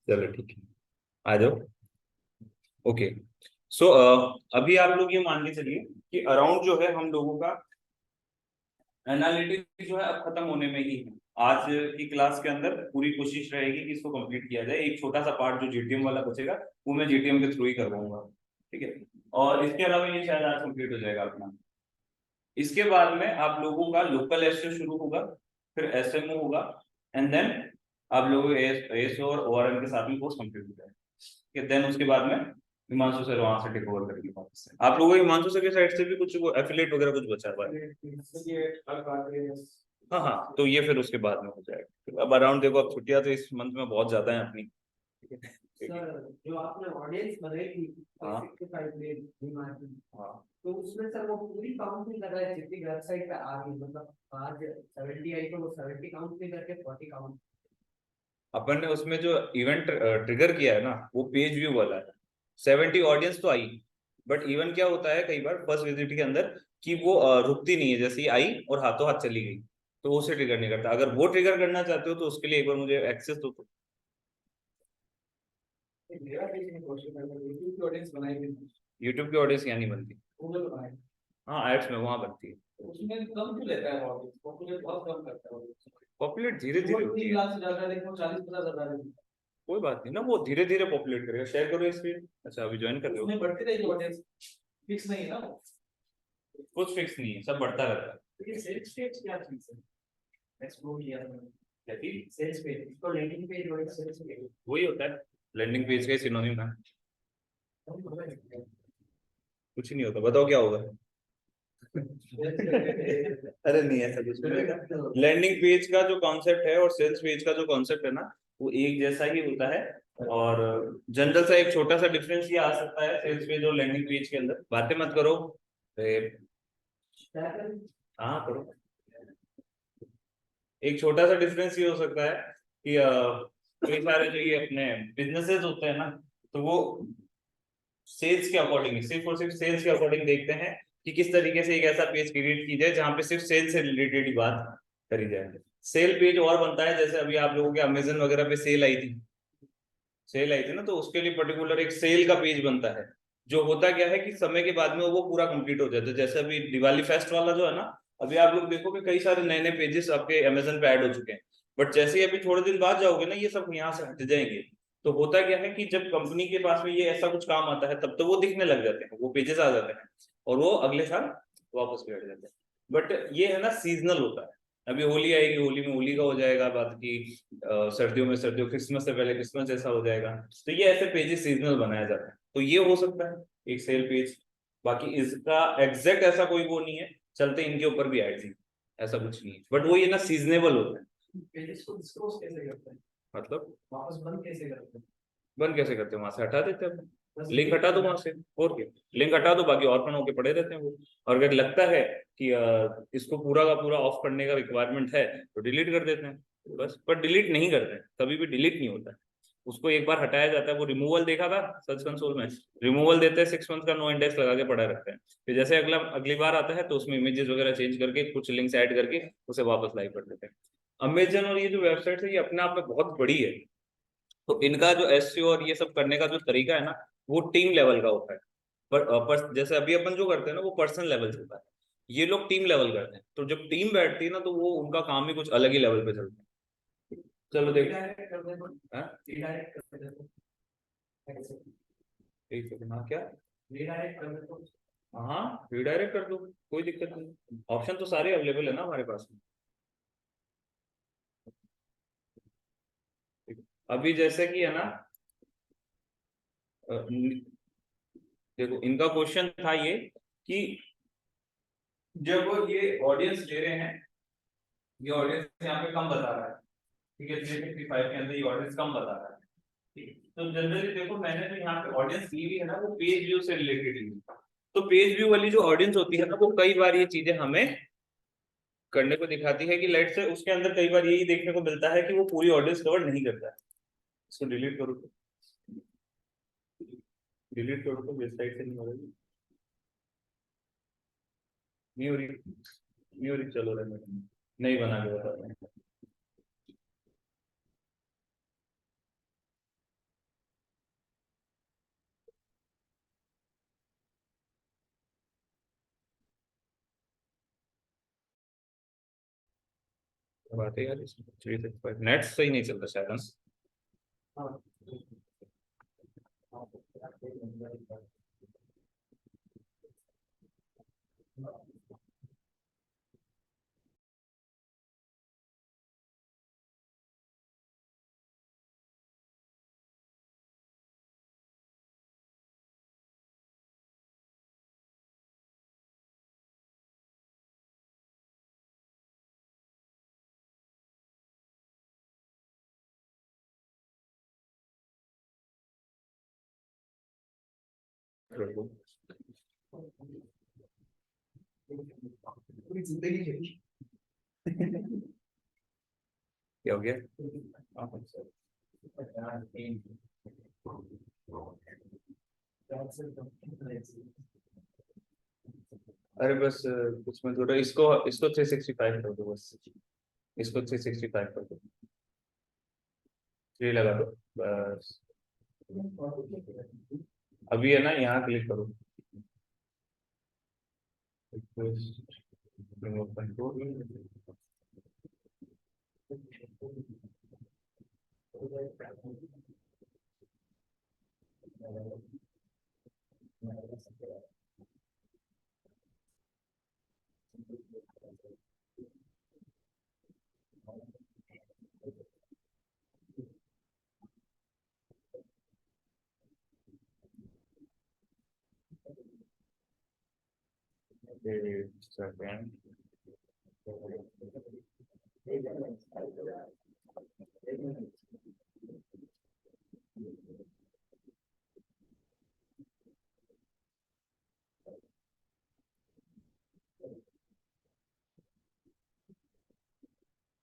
चलो ठीक है, आ जाओ। ओके। सो अभी आप लोग ये मान के चलिए कि अराउंड जो है हम लोगों का एनालिटिक्स जो है अब खत्म होने में ही है। आज की क्लास के अंदर पूरी कोशिश रहेगी कि इसको कंप्लीट किया जाए। एक छोटा सा पार्ट जो जीटीएम वाला बचेगा वो मैं जीटीएम के थ्रू ही करवाऊंगा, ठीक है। और इसके अलावा ये शायद आज कंप्लीट हो जाएगा अपना। इसके बाद में आप लोगों का लोकल एसओ शुरू होगा, फिर एसएमओ होगा, एंड देन आप लोगों का एसओ और ओआरएम के साथ में कोर्स कंप्लीट हो जाएगा, ठीक है। देन उसके बाद में हिमांशु सर वहां से टेक ओवर करेंगे वापस से। आप लोगों को हिमांशु सर की साइड से भी कुछ एफिलिएट वगैरह कुछ बचा हुआ है? हाँ हाँ, तो ये फिर उसके बाद में हो जाएगा। अब अराउंड देखो, अब छुट्टियां तो इस मंथ में बहुत ज्यादा है अपनी, ठीक है। सर जो आपने ऑडियंस बनाई थी हाँ 65 मिलियन हाँ। तो उसमें सर वो पूरी काउंट नहीं कर रहा है जितनी वेबसाइट पे आ रही है, मतलब आज 70 आई तो वो 70 काउंट नहीं करके 40 काउंट। अपन ने उसमें जो इवेंट ट्रिगर किया है ना, वो पेज व्यू वाला है। 70 ऑडियंस तो आई, बट इवन क्या होता है कई बार फर्स्ट विजिट के अंदर कि वो रुकती नहीं है, जैसे ही आई और हाथों हाथ चली गई, तो वो उसे ट्रिगर नहीं करता। अगर वो ट्रिगर करना चाहते हो तो उसके लिए एक बार मुझे एक्सेस दो तो। मेरा किसी ने कोशिश करना यूट्यूब की ऑडियंस बनाई थी, यूट्यूब की ऑडियंस यहाँ नहीं बनती। गूगल बनाई, हाँ, एड्स में वहां बनती है। उसमें कम क्यों लेता है ऑडियंस, पॉपुलेट बहुत कम करता है ऑडियंस। पॉपुलेट धीरे धीरे वो होती 3 है। लाख से ज्यादा देखो 40-50 हजार है, कोई बात नहीं ना, वो धीरे धीरे पॉपुलेट करेगा। शेयर करो इस फीड। अच्छा, अभी ज्वाइन कर रहे उसमें हो? बढ़ती रहेगी ऑडियंस, फिक्स नहीं है ना वो। कुछ फिक्स नहीं है, सब बढ़ता रहता है। लेकिन सेल्स पेज क्या चीज है, एक्सप्लोर किया मैंने। क्या चीज? सेल्स पेज तो लैंडिंग पेज और सेल्स पेज वही होता है, लैंडिंग पेज का सिनोनिम है। कुछ नहीं होता, बताओ क्या होगा। अरे नहीं, ऐसा कुछ नहीं होता। लैंडिंग पेज का जो कॉन्सेप्ट है और सेल्स पेज का जो कॉन्सेप्ट है ना, वो एक जैसा ही होता है। और जनरल सा एक छोटा सा डिफरेंस ये आ सकता है सेल्स पेज और लैंडिंग पेज के अंदर। बातें मत करो। हाँ करो। एक छोटा सा डिफरेंस ये हो सकता है कि कई सारे जो ये अपने बिजनेसेस होते हैं ना, तो वो सेल्स के अकॉर्डिंग, सिर्फ और सिर्फ सेल्स के अकॉर्डिंग देखते हैं कि किस तरीके से एक ऐसा पेज क्रिएट की जाए जहां पे सिर्फ सेल से रिलेटेड ही बात करी जाए। सेल पेज और बनता है, जैसे अभी आप लोगों के अमेजन वगैरह पे सेल आई थी ना, तो उसके लिए पर्टिकुलर एक सेल का पेज बनता है। जो होता क्या है कि समय के बाद में वो पूरा कंप्लीट हो जाता है। जैसे अभी दिवाली फेस्ट वाला जो है ना, अभी आप लोग देखोगे कई सारे नए नए पेजेस आपके अमेजन पे ऐड हो चुके हैं। बट जैसे ही अभी थोड़े दिन बाद जाओगे ना, ये सब यहाँ से हट जाएंगे। तो होता क्या है कि जब कंपनी के पास में ये ऐसा कुछ काम आता है, तब तो वो दिखने लग जाते हैं, वो पेजेस आ जाते हैं, और वो अगले साल वापस भी हट जाते हैं। बट ये है ना, सीजनल होता है। अभी होली आएगी, होली में होली का हो जाएगा बात की, सर्दियों में सर्दियों, क्रिसमस से पहले क्रिसमस जैसा हो जाएगा। तो ये ऐसे पेजेस सीजनल बनाया जाता है, तो ये हो सकता है एक सेल पेज। बाकी इसका एग्जैक्ट ऐसा कोई वो नहीं है, चलते इनके ऊपर भी ऐड थी, ऐसा कुछ नहीं है। बट वो ये ना सीजनेबल होता है। पेजेस को डिस्क्लोज कैसे करते हैं, मतलब वापस बंद कैसे करते हैं। बंद कैसे करते हैं? वहां से हटा देते हैं, लिंक हटा दो वहां से। और क्या, लिंक हटा दो, बाकी ऑर्फन होके पड़े रहते हैं वो। और अगर लगता है कि इसको पूरा का पूरा ऑफ करने का रिक्वायरमेंट है, तो डिलीट कर देते हैं बस। पर डिलीट नहीं करते हैं, कभी भी डिलीट नहीं होता है। उसको एक बार हटाया जाता है। वो रिमूवल देखा था सर्च कंसोल में, रिमूवल देते हैं, 6 मंथ का नो इंडेक्स लगा के पड़ा रखते हैं। फिर जैसे अगली बार आता है तो उसमें इमेजेस वगैरह चेंज करके कुछ लिंक्स ऐड करके उसे वापस लाइव कर देते हैं। अमेजन और ये जो वेबसाइट है, ये अपने आप में बहुत बड़ी है। तो इनका जो एसईओ और ये सब करने का जो तरीका है ना, वो टीम लेवल का होता है। पर जैसे अभी अपन जो करते हैं ना, वो पर्सनल लेवल से होता है। ये लोग टीम लेवल करते हैं। तो जब टीम बैठती है ना, तो वो उनका काम ही कुछ अलग ही लेवल पे चलता है। चलो देखो। रिडायरेक्ट कर देना, हाँ? रिडायरेक्ट कर देना, ऐसे एक सेकंड, हाँ क्या? रिडायरेक्ट कर देना। हाँ, रिडायरेक्ट कर दो, कोई दिक्कत नहीं। ऑप्शन तो सारे अवेलेबल है ना हमारे पास में। अभी जैसे कि है ना, देखो इनका क्वेश्चन था ये कि जब ये ऑडियंस ले रहे हैं, ये ऑडियंस यहाँ पे कम बता रहा है, ठीक है, 355 के अंदर ये ऑडियंस कम बता रहा है, ठीक है। तो जनरली देखो, मैंने जो यहाँ पे ऑडियंस ली हुई है ना, वो पेज व्यू से रिलेटेड ली हुई है। तो पेज व्यू वाली जो ऑडियंस होती है ना, वो कई बार ये चीजें हमें करने को दिखाती है कि लाइट से उसके अंदर कई बार यही देखने को मिलता है कि वो पूरी ऑडियंस कवर नहीं करता है। इसको डिलीट करो तो, डिलीट करो तो वेबसाइट से नहीं हो रही, नहीं हो रही, नहीं हो रही। चलो रहने दो, नहीं बना के बताते हैं। बात है यार, इसमें 365 नेट सही नहीं चलता शायद, है ना? हाँ। पूरी जिंदगी है। क्या हो गया? अरे बस उसमें थोड़ा इसको इसको 365 कर दो बस, इसको 365 कर दो, 3 लगा दो बस। अभी है ना, यहाँ क्लिक करो, रिमोट कंट्रोल, सेकंड,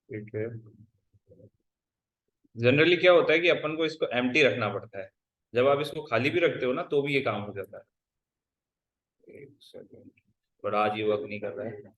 ठीक है। जनरली क्या होता है कि अपन को इसको एम्प्टी रखना पड़ता है, जब आप इसको खाली भी रखते हो ना तो भी ये काम हो जाता है। एक सेकंड, पर आज ये वर्क नहीं कर रहा है।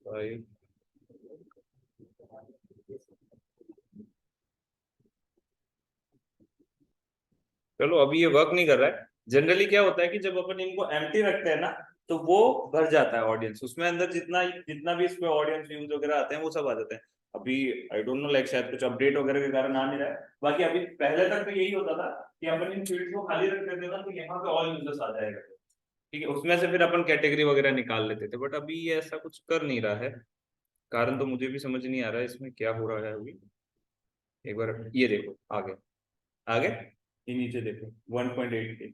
Five. चलो अभी ये वर्क नहीं कर रहा है। जनरली क्या होता है कि जब अपन इनको एम्प्टी रखते हैं ना तो वो भर जाता है ऑडियंस, उसमें अंदर जितना जितना भी इसमें ऑडियंस व्यूज वगैरह आते हैं वो सब आ जाते हैं। अभी आई डोंट नो, लाइक शायद कुछ अपडेट वगैरह के कारण आ नहीं रहा है। बाकी अभी पहले तक तो यही होता था कि अपन इन फील्ड को खाली रख देते थे ना तो यहाँ पे ऑल यूजर्स आ जाएगा, ठीक है, उसमें से फिर अपन कैटेगरी वगैरह निकाल लेते थे। बट अभी ये ऐसा कुछ कर नहीं रहा है, कारण तो मुझे भी समझ नहीं आ रहा है इसमें क्या हो रहा है अभी। एक बार ये देखो, आगे आगे ये नीचे देखो 1.8 के,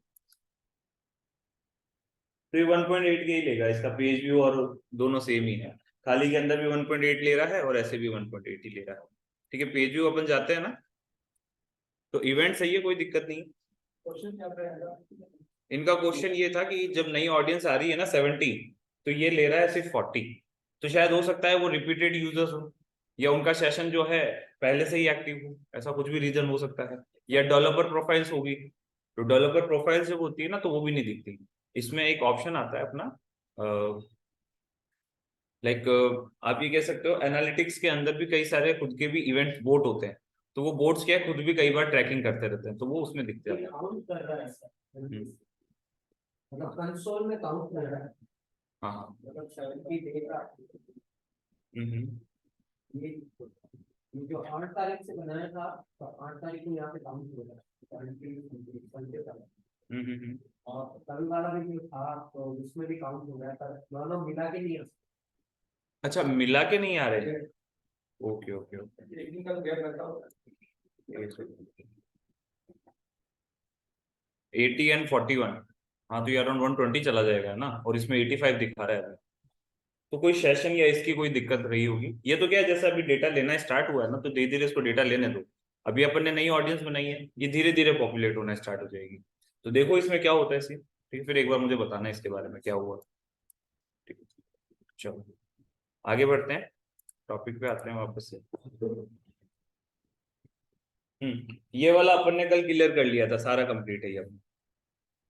तो ये 1.8 के ही लेगा, इसका पेज व्यू और दोनों सेम ही है। खाली के अंदर भी 1.8 ले रहा है और ऐसे भी 1.8 ही ले रहा है। ठीक है, पेज व्यू अपन जाते हैं ना तो इवेंट सही है, कोई दिक्कत नहीं है। क्वेश्चन क्या रहेगा? इनका क्वेश्चन ये था कि जब नई ऑडियंस आ रही है ना 70, तो ये ले रहा है सिर्फ 40। तो शायद हो सकता है वो रिपीटेड यूजर्स हो, या उनका सेशन जो है पहले से ही एक्टिव हो, ऐसा कुछ भी रीजन हो सकता है। या डेवलपर प्रोफाइल्स होगी, तो डेवलपर प्रोफाइल्स जब होती है ना तो वो भी नहीं दिखती। इसमें एक ऑप्शन आता है अपना, लाइक आप ये कह सकते हो एनालिटिक्स के अंदर भी कई सारे खुद के भी इवेंट बोट होते हैं, तो वो बोट्स क्या है खुद भी कई बार ट्रैकिंग करते रहते हैं, तो वो उसमें दिखते हैं। काउंट कर रहा है सर, हम्म। मतलब कंसोल में काउंट कर रहा है, हाँ हाँ। मतलब 70 देगा। हम्म ये जो 8 तारीख से बनाया था, तो 8 तारीख को यहाँ पे काउंट हो रहा है। हम्म। और कल वाला भी जो था तो उसमें भी काउंट हो गया था, दोनों मिला के नहीं है। अच्छा, मिला के नहीं आ रहे? Okay okay okay. Technical gap रहता होगा। 80 एंड 41, हाँ तो ये अराउंड 120 चला जाएगा ना, और इसमें 85 दिखा रहा है अभी। तो कोई सेशन या इसकी कोई दिक्कत रही होगी। ये तो क्या है, जैसे अभी डेटा लेना स्टार्ट हुआ है ना तो धीरे धीरे इसको डेटा लेने दो। अभी अपन ने नई ऑडियंस बनाई है, ये धीरे धीरे पॉपुलेट होना स्टार्ट हो जाएगी। तो देखो इसमें क्या होता है ठीक है, फिर एक बार मुझे बताना इसके बारे में क्या हुआ। ठीक है, चलो। आगे बढ़ते हैं, टॉपिक पे आते हैं वापस से। ये वाला अपन ने कल क्लियर कर लिया था, सारा कंप्लीट है ये अपना।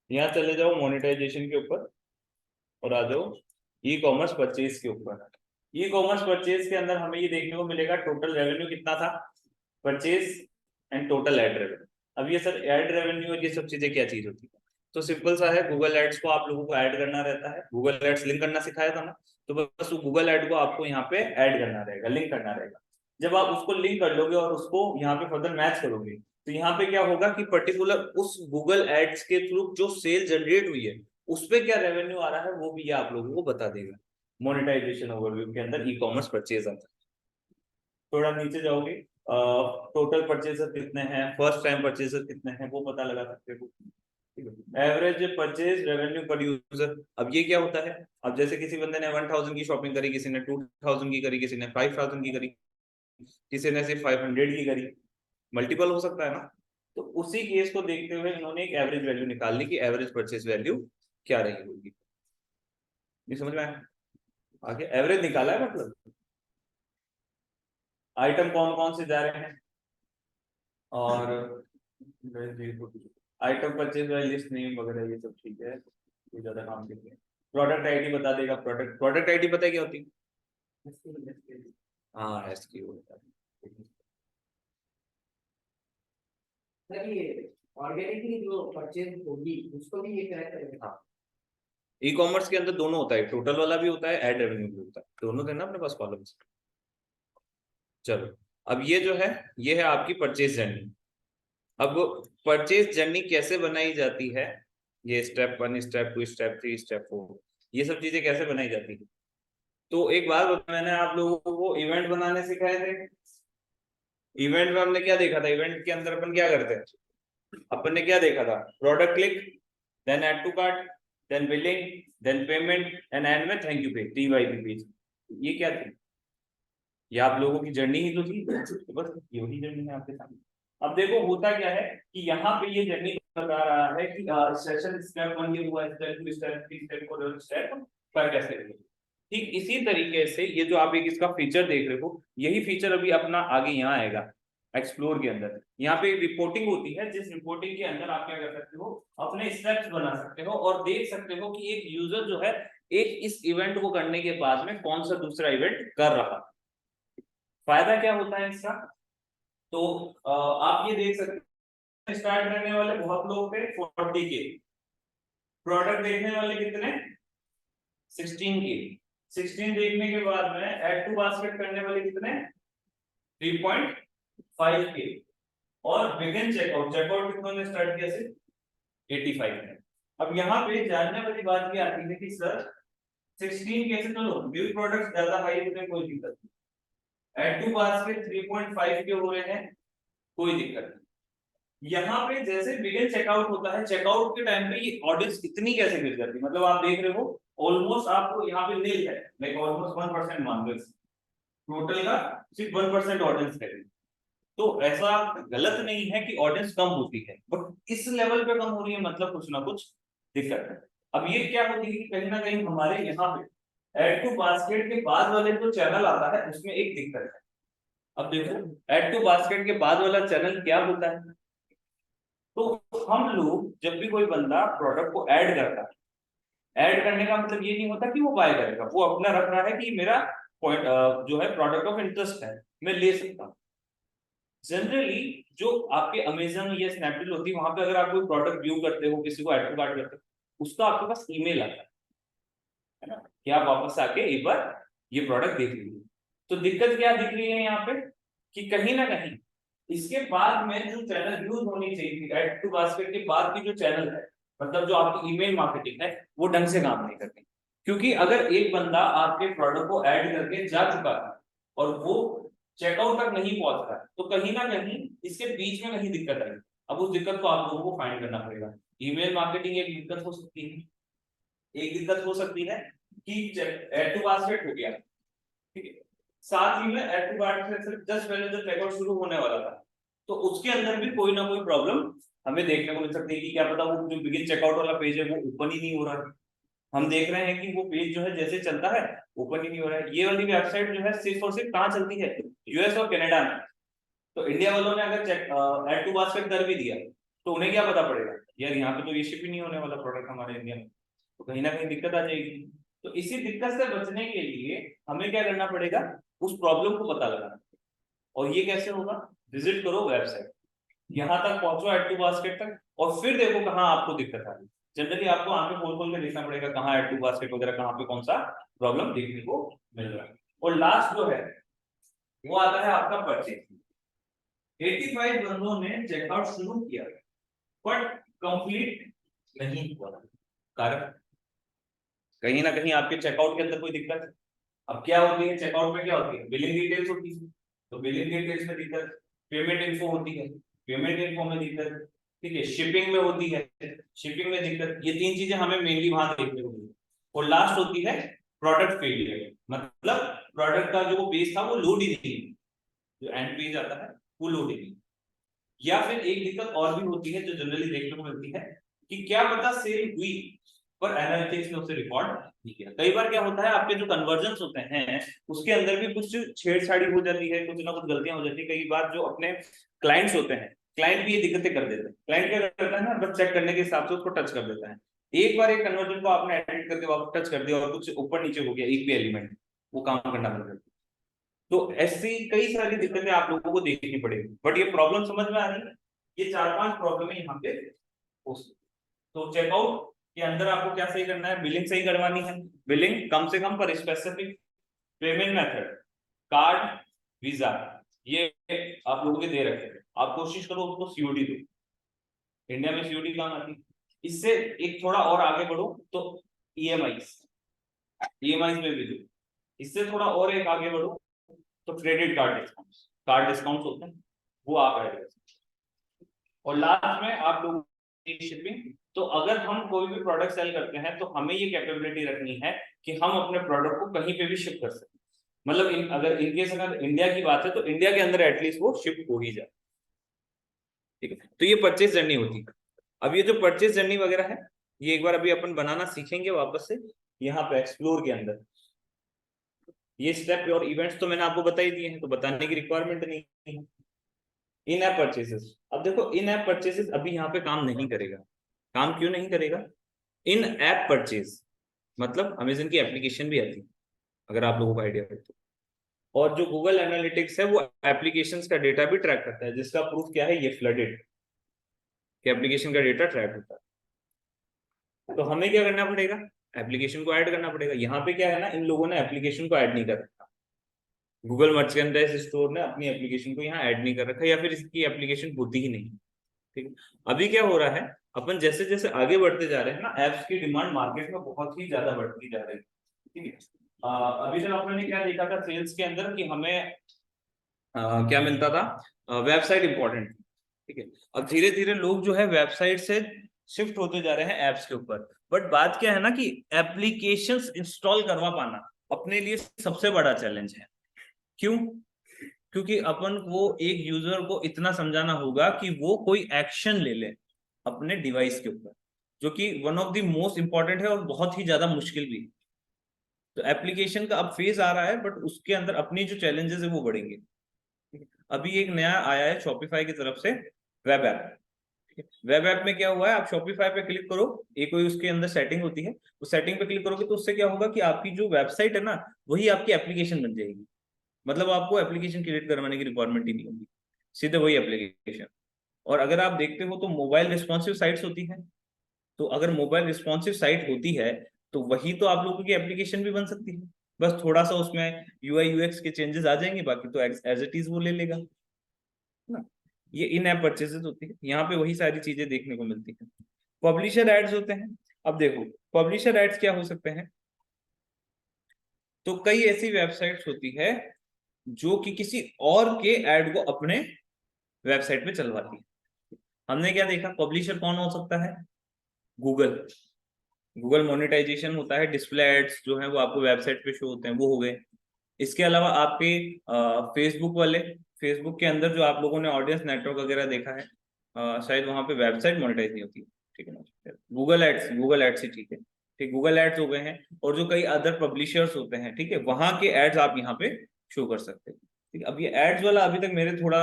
यहाँ चले जाओ मोनेटाइजेशन के ऊपर और आ जाओ ई कॉमर्स परचेज के ऊपर। ई कॉमर्स परचेज के अंदर हमें ये देखने को मिलेगा टोटल रेवेन्यू कितना था, purchase and total ad revenue. अब ये सर एड रेवेन्यू और ये सब चीजें क्या चीज होती है? तो सिंपल सा है, गूगल एड्स को आप लोगों को ऐड करना रहता है, गूगल एड्स लिंक करना सिखाया था ना, तो बस गूगल एड को आपको यहाँ पे ऐड करना रहेगा, लिंक करना रहेगा। जब आप उसको लिंक कर लोगे और उसको यहाँ पे फर्दर मैच करोगे, तो यहाँ पे क्या होगा कि पर्टिकुलर उस गूगल एड्स के थ्रू जो सेल जनरेट हुई है उस पे क्या रेवेन्यू आ रहा है वो भी ये आप लोगों को बता देगा मोनेटाइजेशन ओवरव्यू के अंदर, ई कॉमर्स परचेज अंदर। थोड़ा नीचे जाओगे, टोटल परचेजर कितने हैं, फर्स्ट टाइम परचेजर कितने हैं वो पता लगा सकते हो। एवरेज परचेज रेवेन्यू पर यूजर, अब ये क्या होता है? अब जैसे किसी बंदे ने 1000 की शॉपिंग करी, किसी ने 2000 की करी, किसी ने 5000 की करी, किसी ने सिर्फ 500 की करी, मल्टीपल हो सकता है ना। तो उसी केस को देखते हुए इन्होंने एक एवरेज वैल्यू निकाल ली कि एवरेज परचेज वैल्यू क्या रही होगी। नहीं समझ में आया? आगे एवरेज निकाला है, मतलब आइटम कौन कौन से जा रहे हैं और आइटम परचेज वाली लिस्ट नेम वगैरह ये सब ठीक है, ये ज्यादा काम देंगे। प्रोडक्ट आईडी बता देगा, प्रोडक्ट आईडी पता है क्या होती है? हाँ एसक्यू होता है। सर ये ऑर्गेनिकली जो परचेज होगी उसको भी ये ट्रैक करेगा। हाँ, ई कॉमर्स के अंदर दोनों होता है, टोटल वाला भी होता है, एड रेवेन्यू भी होता है, दोनों थे ना अपने पास कॉलम्स। चलो, अब ये जो है ये है आपकी परचेज जर्नी। अब परचेज जर्नी कैसे बनाई जाती है, ये स्टेप 1, स्टेप 2, स्टेप 3, स्टेप 4, ये सब चीजें कैसे बनाई जाती है? तो एक बार मैंने आप लोगों को इवेंट बनाने सिखाए थे। इवेंट में हमने क्या देखा था? इवेंट के अंदर अपन क्या करते हैं? अपन ने क्या देखा था? Product click, then add to cart, then billing, then payment and end में thank you page, TYP page. ये क्या थी? ये आप लोगों की जर्नी ही तो थी, तो बस यही जर्नी है आपके सामने। अब देखो होता क्या है कि यहाँ पे ये जर्नी बता रहा है कि सेशन स्टेप 1 ये हुआ, स्टेप 2, स्टेप 3, स्टेप 4, स्टेप 5 कैसे हुआ। ठीक इसी तरीके से ये जो आप एक इसका फीचर देख रहे हो, यही फीचर अभी अपना आगे यहाँ आएगा एक्सप्लोर के अंदर। यहाँ पे एक रिपोर्टिंग होती है, जिस रिपोर्टिंग के अंदर आप क्या कर सकते हो, अपने स्टेप्स बना सकते हो और देख सकते हो कि एक यूजर जो है एक इस इवेंट को करने के बाद में कौन सा दूसरा इवेंट कर रहा है। फायदा क्या होता है इसका? तो आप ये देख सकते हैं, स्टार्ट करने वाले बहुत लोग थे 40 के, प्रोडक्ट देखने वाले कितने 16 के, 16 देखने के बाद में ऐड टू बास्केट करने वाले कितने 3.5 के, और बिगिन चेकआउट, चेकआउट कितनों ने स्टार्ट किया से 85 ने। अब यहाँ पे जानने वाली बात ये आती है कि सर 16 कैसे, चलो न्यू प्रोडक्ट्स ज्यादा हाई होते हैं कोई दिक्कत नहीं, ऐड टू बास्केट 3.5 के हो रहे हैं कोई दिक्कत नहीं। यहाँ पे जैसे बिगिन चेकआउट होता है, चेकआउट के टाइम पे ये ऑडियंस इतनी कैसे गिर जाती है, मतलब आप देख रहे हो ऑलमोस्ट आपको यहाँ पे नील है, लाइक ऑलमोस्ट 1% मान लो, टोटल का सिर्फ 1% ऑडियंस है। तो ऐसा गलत नहीं है कि ऑडियंस कम होती है, बट इस लेवल पे कम हो रही है मतलब कुछ ना कुछ दिक्कत है। अब ये क्या होती है कि कहीं ना कहीं हमारे यहाँ पे ऐड टू बास्केट के बाद वाले जो चैनल आता है उसमें एक दिक्कत है। अब देखो ऐड टू बास्केट के बाद वाला चैनल क्या होता है, तो हम लोग जब भी कोई बंदा प्रोडक्ट को ऐड करता है, ऐड करने का मतलब ये नहीं होता कि वो बाय करेगा, वो अपना रख रहा है कि मेरा पॉइंट जो है प्रोडक्ट ऑफ इंटरेस्ट है, मैं ले सकता हूँ। जनरली जो आपके अमेजन या स्नैपडील होती है वहां पे अगर आप कोई प्रोडक्ट व्यू करते हो, किसी को ऐड टू कार्ट करते हो, उसका आपके पास ईमेल आता है ना कि आप वापस आके एक बार ये प्रोडक्ट देख लीजिए। तो दिक्कत क्या दिख रही है यहाँ पे कि कहीं ना कहीं इसके बाद में जो चैनल यूज होनी चाहिए थी, ऐड टू बास्केट के बाद की जो चैनल है, मतलब जो आपकी ईमेल मार्केटिंग है, वो ढंग से काम नहीं करती। क्योंकि अगर एक बंदा आपके प्रोडक्ट को ऐड करके जा चुका है और वो चेकआउट तक नहीं पहुंच रहा है, तो कहीं ना कहीं इसके बीच में कहीं दिक्कत आएगी। अब उस दिक्कत को आप लोगों को फाइंड करना पड़ेगा। ईमेल मार्केटिंग एक दिक्कत हो सकती है, एक दिक्कत हो सकती है कि ऐड टू बास्केट हो गया, ठीक है, साथ ही में ऐड टू बास्केट से जस्ट पहले जब चेकआउट शुरू होने वाला था, तो उसके अंदर भी कोई ना कोई प्रॉब्लम हमें देखने को मिल सकती है कि क्या पता वो जो बिगिन चेकआउट वाला पेज है वो ओपन ही नहीं हो रहा है, हम देख रहे हैं कि वो पेज जो है जैसे चलता है ओपन ही नहीं हो रहा है। ये वाली वेबसाइट जो है सिर्फ और सिर्फ कहाँ चलती है, यूएस और कनाडा में। तो इंडिया वालों ने अगर चेक ऐड टू बास्केट कर भी दिया तो उन्हें क्या पता पड़ेगा, यार यहाँ पे तो ये शिप ही नहीं होने वाला प्रोडक्ट हमारे इंडिया में, तो कहीं ना कहीं दिक्कत आ जाएगी। तो इसी दिक्कत से बचने के लिए हमें क्या करना पड़ेगा, उस प्रॉब्लम को पता लगाना। और ये कैसे होगा, विजिट करो वेबसाइट, यहाँ तक पहुंचो ऐड टू बास्केट तक, और फिर देखो कहाँ आपको दिक्कत आ रही है। जनरली आपको आंखें खोल खोल के देखना पड़ेगा कहाँ ऐड टू बास्केट वगैरह, कहाँ पे कौन सा प्रॉब्लम देखने को मिल रहा है। और लास्ट जो है वो आता है आपका परचेज। 85 बंदों ने चेकआउट शुरू किया बट कंप्लीट नहीं हुआ। कारण कहीं ना कहीं आपके चेकआउट के अंदर कोई दिक्कत है। अब क्या होती है चेकआउट में, क्या होती है, बिलिंग डिटेल्स होती है, तो बिलिंग डिटेल्स में दिक्कत, पेमेंट इन्फो होती है, पेमेंट इन्फो में दिक्कत, ठीक है, शिपिंग में होती है, शिपिंग में दिक्कत। ये तीन चीजें हमें मेनली वहां देखने को मिलती है। और लास्ट होती है प्रोडक्ट फेलियर, मतलब प्रोडक्ट का जो पेज था वो लोड ही नहीं, जो एंड पेज आता है वो लोड ही नहीं। या फिर एक दिक्कत और भी होती है जो जनरली देखने को मिलती है कि क्या पता सेल हुई पर एनालिटिक्स ने उसे रिकॉर्ड नहीं किया। कई बार क्या होता है आपके जो कन्वर्जन्स होते हैं उसके अंदर भी कुछ छेड़छाड़ी हो जाती है, कुछ ना कुछ गलतियां हो जाती है। कई बार जो अपने क्लाइंट्स होते हैं, क्लाइंट भी ये दिक्कतें कर देते हैं। क्लाइंट क्या करता है ना, बस चेक करने के हिसाब से उसको टच कर देता है। एक बार एक कन्वर्जन को आपने एडिट करके वापस टच कर दिया और कुछ ऊपर नीचे हो गया एक भी एलिमेंट, वो काम करना बंद कर दिया। तो ऐसी कई सारी दिक्कतें आप लोगों को देखनी पड़ेगी। बट ये प्रॉब्लम समझ में आ रही है, ये 4-5 प्रॉब्लम है यहाँ पे हो सकती है। तो चेकआउट के अंदर आपको क्या सही करना है, बिलिंग सही करवानी है, बिलिंग कम से कम पर specific, payment method card visa, ये आप लोगों के दे रखे हैं। आप कोशिश करो उसको सीओडी दो, इंडिया में सीओडी काम आती है। इससे एक थोड़ा और आगे बढ़ो तो ईएमआई में भी दो। इससे थोड़ा और एक आगे बढ़ो तो क्रेडिट कार्ड डिस्काउंट होते हैं, वो आप ऐड कर सकते हैं। और लास्ट में आप लोगों की शिपिंग। तो अगर हम कोई भी प्रोडक्ट सेल करते हैं तो हमें ये कैपेबिलिटी रखनी है कि हम अपने प्रोडक्ट को कहीं पे भी शिप कर सकते हैं। मतलब अगर इनकेस अगर इंडिया की बात है तो इंडिया के अंदर एटलीस्ट वो शिप हो ही जाए, ठीक है। तो ये परचेज जर्नी होती है। अब ये जो परचेज जर्नी वगैरह है ये एक बार अभी अपन बनाना सीखेंगे वापस से यहाँ पे एक्सप्लोर के अंदर। ये स्टेप और इवेंट्स तो मैंने आपको बता ही दिए हैं, तो बताने की रिक्वायरमेंट नहीं है। इन ऐप परचेसेस, अब देखो इन ऐप परचेसेस अभी यहाँ पे काम नहीं करेगा। काम क्यों नहीं करेगा, इन ऐप परचेज मतलब अमेजन की एप्लीकेशन भी आती है, अगर आप लोगों को आइडिया है तो। और जो गूगल एनालिटिक्स है वो एप्लीकेशंस का डेटा भी ट्रैक करता है, जिसका प्रूफ क्या है, ये फ्लडेड कि एप्लीकेशन का डेटा ट्रैक होता है। तो हमें क्या करना पड़ेगा, एप्लीकेशन को ऐड करना पड़ेगा। यहाँ पे क्या है ना, इन लोगों ने एप्लीकेशन को ऐड नहीं कर रखा, गूगल मर्चेंडाइज स्टोर ने अपनी एप्लीकेशन को यहाँ ऐड नहीं कर रखा, या फिर इसकी एप्लीकेशन होती ही नहीं, ठीक है। अभी क्या हो रहा है, अपन जैसे जैसे आगे बढ़ते जा रहे हैं ना, एप्स की डिमांड मार्केट में बहुत ही ज्यादा बढ़ती जा रही है, ठीक है। अभी तक आपने क्या देखा था सेल्स के अंदर कि हमें क्या मिलता था, वेबसाइट इंपॉर्टेंट, ठीक है। अब धीरे धीरे लोग जो है वेबसाइट से शिफ्ट होते जा रहे हैं एप्स के ऊपर। बट बात क्या है ना कि एप्लीकेशंस इंस्टॉल करवा पाना अपने लिए सबसे बड़ा चैलेंज है। क्यों, क्योंकि अपन को एक यूजर को इतना समझाना होगा कि वो कोई एक्शन ले ले अपने डिवाइस के ऊपर, जो कि one of the most important है और बहुत ही ज्यादा मुश्किल भी। तो एप्लीकेशन का अब फेज आ रहा है बट उसके अंदर अपनी जो चैलेंजेस है वो बढ़ेंगे। अभी एक नया आया है शॉपिफाई की तरफ से वेब ऐप। वेब ऐप में क्या हुआ है, आप शॉपिफाई पे क्लिक करो, एक कोई उसके अंदर सेटिंग होती है, उस सेटिंग पे क्लिक करोगे तो उससे क्या होगा कि आपकी जो वेबसाइट है ना वही आपकी एप्लीकेशन बन जाएगी। मतलब आपको एप्लीकेशन क्रिएट करवाने की रिक्वायरमेंट ही नहीं होगी, सीधे वही एप्लीकेशन। और अगर आप देखते हो तो मोबाइल रिस्पॉन्सिव साइट्स होती हैं, तो अगर मोबाइल रिस्पॉन्सिव साइट होती है तो वही तो आप लोगों की एप्लीकेशन भी बन सकती है। बस थोड़ा सा उसमें यूआई यूएक्स के चेंजेस आ जाएंगे, बाकी तो एज इट इज वो ले लेगा ना। ये इन ऐप परचेजेस होती है, यहाँ पे वही सारी चीजें देखने को मिलती है। पब्लिशर एड्स होते हैं। अब देखो पब्लिशर एड्स क्या हो सकते हैं, तो कई ऐसी वेबसाइट्स होती है जो कि किसी और के एड को अपने वेबसाइट पे चलवाती है। हमने क्या देखा, पब्लिशर कौन हो सकता है, गूगल। गूगल मोनेटाइजेशन होता है, डिस्प्ले एड्स जो है वो आपको वेबसाइट पे शो होते हैं, वो हो गए। इसके अलावा आपके फेसबुक वाले, फेसबुक के अंदर जो आप लोगों ने ऑडियंस नेटवर्क वगैरह देखा है, शायद वहां पे वेबसाइट मोनेटाइज नहीं होती, ठीक है ना। गूगल एड्स ही ठीक है। ठीक, गूगल एड्स हो गए हैं, और जो कई अदर पब्लिशर्स होते हैं, ठीक है, वहां के एड्स आप यहाँ पे शो कर सकते हैं। ठीक, अब ये एड्स वाला अभी तक मेरे थोड़ा,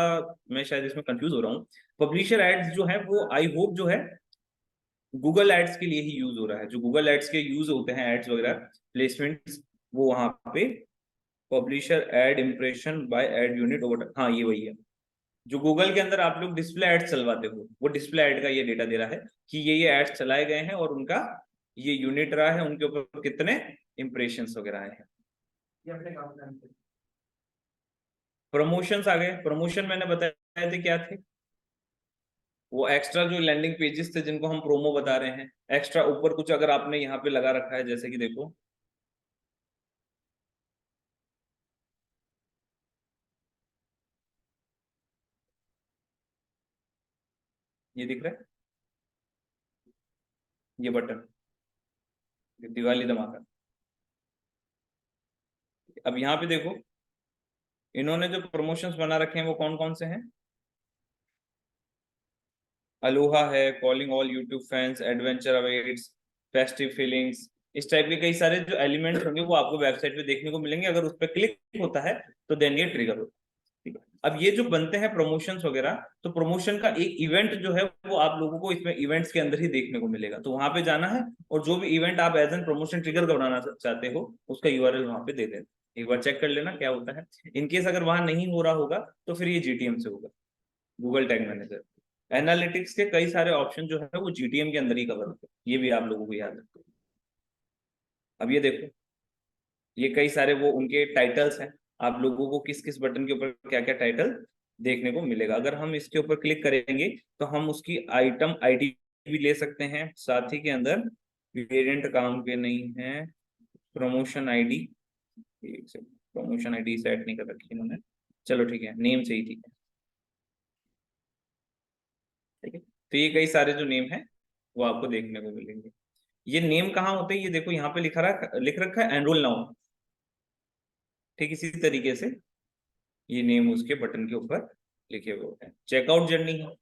मैं शायद इसमें कंफ्यूज हो रहा हूँ। पब्लिशर एड्स जो है वो आई होप जो है गूगल एड्स के लिए ही यूज हो रहा है, जो गूगल एड्स के यूज होते हैं एड्स वगैरह प्लेसमेंट्स, वो वहां पे publisher ad impression by ad unit over, हाँ ये वही है। जो गूगल के अंदर आप लोग डिस्प्ले एड्स चलवाते हो, वो डिस्प्ले एड का ये डेटा दे रहा है कि ये एड्स चलाए गए हैं और उनका ये यूनिट रहा है, उनके ऊपर कितने इंप्रेशंस वगैरह आए हैं। ये अपने काम करते हैं। प्रमोशंस आ गए, प्रमोशन मैंने बताए थे क्या थे, वो एक्स्ट्रा जो लैंडिंग पेजेस थे जिनको हम प्रोमो बता रहे हैं, एक्स्ट्रा ऊपर कुछ अगर आपने यहाँ पे लगा रखा है, जैसे कि देखो ये दिख रहा है, ये बटन, दिवाली धमाका। अब यहाँ पे देखो इन्होंने जो प्रमोशंस बना रखे हैं वो कौन कौन से हैं, अलोहा है, calling all YouTube fans, adventure awaits, festive feelings, इस टाइप के कई सारे जो एलिमेंट्स होंगे वो आपको वेबसाइट पे देखने को मिलेंगे। अगर उस पर क्लिक होता है तो देन ये ट्रिगर होता है। ठीक है, अब ये जो बनते हैं प्रमोशंस वगैरह, तो प्रमोशन का एक इवेंट जो है वो आप लोगों को इसमें इवेंट्स के अंदर ही देखने को मिलेगा, तो वहां पे जाना है और जो भी इवेंट आप एज एन प्रमोशन ट्रिगर बनाना चाहते हो उसका यूआरएल वहां पे दे देना। एक बार चेक कर लेना क्या होता है। इनकेस अगर वहां नहीं हो रहा होगा तो फिर ये जीटीएम से होगा, गूगल टैग मैनेजर। एनालिटिक्स के कई सारे ऑप्शन जो है वो जीटीएम के अंदर ही कवर होते हैं, ये भी आप लोगों को याद रखो। अब ये देखो, ये कई सारे वो उनके टाइटल्स हैं, आप लोगों को किस किस बटन के ऊपर क्या क्या टाइटल देखने को मिलेगा। अगर हम इसके ऊपर क्लिक करेंगे तो हम उसकी आइटम आईडी भी ले सकते हैं, साथ ही के अंदर वेरिएंट काम के नहीं है, promotion ID, promotion ID set नहीं कर रखी इन्होंने, चलो ठीक है, नेम से ही ठीक है। ठीक है, तो ये कई सारे जो नेम है वो आपको देखने को मिलेंगे। ये नेम कहाँ होते हैं, ये देखो यहाँ पे लिख रखा है एनरोल नाउ। ठीक इसी तरीके से ये नेम उसके बटन के ऊपर लिखे हुए हैं। चेकआउट जर्नी है,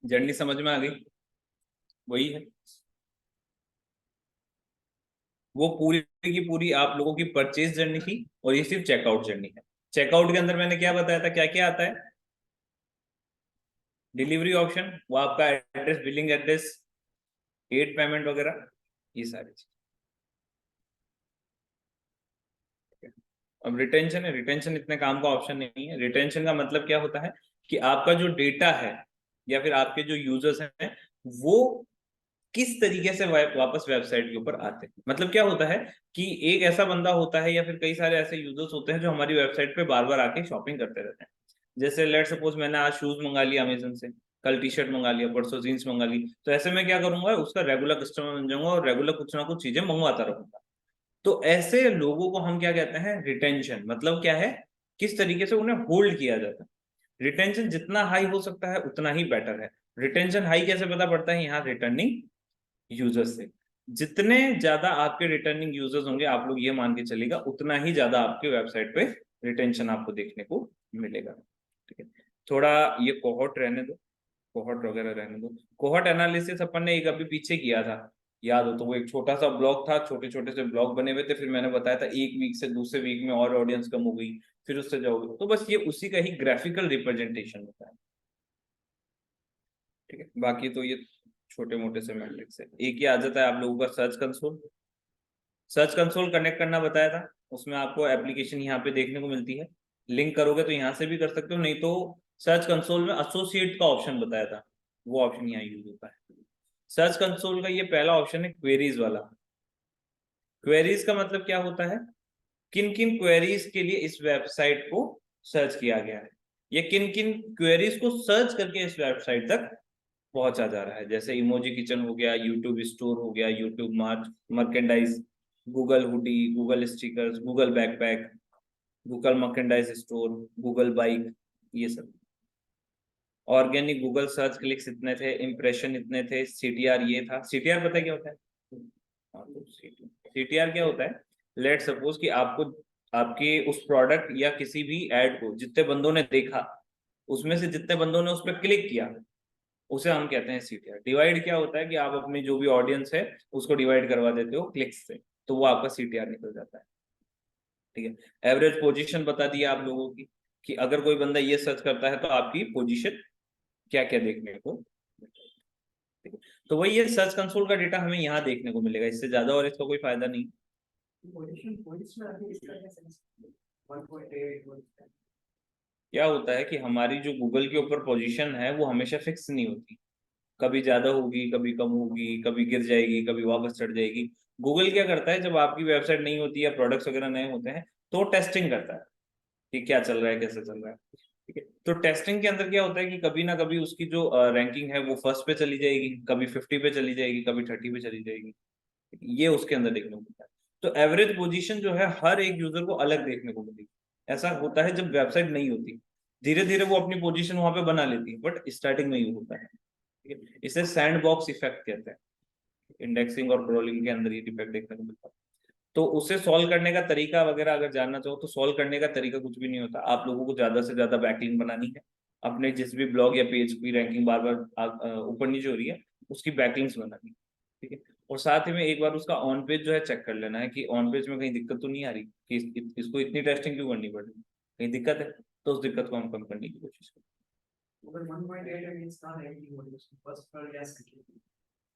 जर्नी समझ में आ गई, वही है। वो पूरी की पूरी आप लोगों की परचेज जर्नी थी और ये सिर्फ चेकआउट जर्नी है। चेकआउट के अंदर मैंने क्या बताया था, क्या क्या आता है, डिलीवरी ऑप्शन, वो आपका address, billing address, and payment वगैरह, ये सारी चीज। अब रिटेंशन है, रिटेंशन इतने काम का ऑप्शन नहीं है। रिटेंशन का मतलब क्या होता है कि आपका जो डेटा है या फिर आपके जो यूजर्स हैं वो किस तरीके से वापस वेबसाइट के ऊपर आते हैं। मतलब क्या होता है कि एक ऐसा बंदा होता है या फिर कई सारे ऐसे यूजर्स होते हैं जो हमारी वेबसाइट पे बार बार आके शॉपिंग करते रहते हैं। जैसे लेट सपोज मैंने आज शूज मंगा लिया अमेजन से, कल टी शर्ट मंगा लिया, परसों जीन्स मंगा ली, तो ऐसे में क्या करूंगा, उसका रेगुलर कस्टमर बन जाऊंगा और रेगुलर कुछ ना कुछ चीजें मंगवाता रहूंगा। तो ऐसे लोगों को हम क्या कहते हैं, रिटेंशन। मतलब क्या है, किस तरीके से उन्हें होल्ड किया जाता है। रिटेंशन जितना हाई हो सकता है उतना ही बेटर है। रिटेंशन हाई कैसे पता पड़ता है, यहाँ रिटर्निंग यूजर्स से। जितने ज्यादा आपके रिटर्निंग यूजर्स होंगे, आप लोग ये मान के चलेगा उतना ही ज्यादा आपके वेबसाइट पे रिटेंशन आपको देखने को मिलेगा। ठीक है, थोड़ा ये कोहॉर्ट रहने दो, कोहॉर्ट वगैरह रहने दो। कोहॉर्ट एनालिसिस अपन ने एक अभी पीछे किया था, याद हो तो, वो एक छोटा सा ब्लॉग था, छोटे छोटे से ब्लॉग बने हुए थे, फिर मैंने बताया था एक वीक से दूसरे वीक में और ऑडियंस कम हो गई, फिर उससे जाओगे, तो बस ये उसी का ही ग्राफिकल रिप्रेजेंटेशन होता है। ठीक है, बाकी तो ये छोटे मोटे से मैट्रिक्स है। एक ही आ जाता है आप लोगों का search console. Search console connect करना बताया था, उसमें आपको एप्लीकेशन यहाँ पे देखने को मिलती है, लिंक करोगे तो यहाँ से भी कर सकते हो, नहीं तो सर्च कंसोल में एसोसिएट का ऑप्शन बताया था, वो ऑप्शन यहाँ यूज होता है। सर्च कंसोल का ये पहला ऑप्शन है क्वेरीज वाला। क्वेरीज का मतलब क्या होता है, किन किन क्वेरीज के लिए इस वेबसाइट को सर्च किया गया है, या किन किन क्वेरीज को सर्च करके इस वेबसाइट तक पहुंचा जा रहा है। जैसे इमोजी किचन हो गया, यूट्यूब स्टोर हो गया, YouTube merchandise, Google hoodie, Google stickers, Google backpack, Google merchandise store, Google bike, ये सब। ऑर्गेनिक गूगल सर्च क्लिक्स इतने थे, इंप्रेशन इतने थे, सीटीआर ये था। सीटीआर पता है क्या होता है? सीटीआर क्या होता है? लेट सपोज कि आपको आपके उस प्रोडक्ट या किसी भी एड को जितने बंदों ने देखा, उसमें से जितने बंदों ने उस पर क्लिक किया, उसे हम कहते हैं सीटीआर। डिवाइड क्या होता है कि आप अपनी जो भी ऑडियंस है उसको डिवाइड करवा देते हो क्लिक्स से, तो वो आपका सीटीआर निकल जाता है। ठीक है। एवरेज पोजीशन बता दिया आप लोगों की, कि अगर कोई बंदा ये सर्च करता है तो आपकी पोजीशन क्या क्या देखने को। ठीक है। तो वही ये सर्च कंसोल का डेटा हमें यहाँ देखने को मिलेगा, इससे ज्यादा और इसका कोई फायदा नहीं। क्या होता है कि हमारी जो गूगल के ऊपर पोजीशन है वो हमेशा फिक्स नहीं होती, कभी ज्यादा होगी, कभी कम होगी, कभी गिर जाएगी, कभी वापस चढ़ जाएगी। गूगल क्या करता है, जब आपकी वेबसाइट नहीं होती या प्रोडक्ट्स वगैरह नए होते हैं तो टेस्टिंग करता है कि क्या चल रहा है, कैसे चल रहा है। ठीक है। तो टेस्टिंग के अंदर क्या होता है कि कभी ना कभी उसकी जो रैंकिंग है वो फर्स्ट पे चली जाएगी, कभी 50 पे चली जाएगी, कभी 30 पे चली जाएगी। ये उसके अंदर देखने को मिलता है। तो एवरेज पोजीशन जो है हर एक यूजर को अलग देखने को मिलेगी। ऐसा होता है जब वेबसाइट नहीं होती, धीरे धीरे वो अपनी पोजीशन वहां पे बना लेती है, बट स्टार्टिंग में ही होता है। ठीक है। इसे सैंड बॉक्स इफेक्ट कहते हैं। इंडेक्सिंग और क्रोलिंग के अंदर ये इफेक्ट देखने को मिलता है। तो उसे सॉल्व करने का तरीका वगैरह अगर जानना चाहो तो सॉल्व करने का तरीका कुछ भी नहीं होता। आप लोगों को ज्यादा से ज्यादा बैकलिंक बनानी है, अपने जिस भी ब्लॉग या पेज की रैंकिंग बार बार ऊपर नीचे हो रही है उसकी बैकलिंक्स बनानी है। ठीक है। और साथ ही में एक बार उसका ऑन पेज जो है चेक कर लेना है कि ऑन पेज में कहीं दिक्कत तो नहीं आ रही, कि इसको इतनी टेस्टिंग क्यों करनी पड़ रही है, कहीं दिक्कत है तो उस दिक्कत को हम कम करने की कोशिश करें। अगर 1.8 मींस का है कि वो फर्स्ट पर या सेकंड,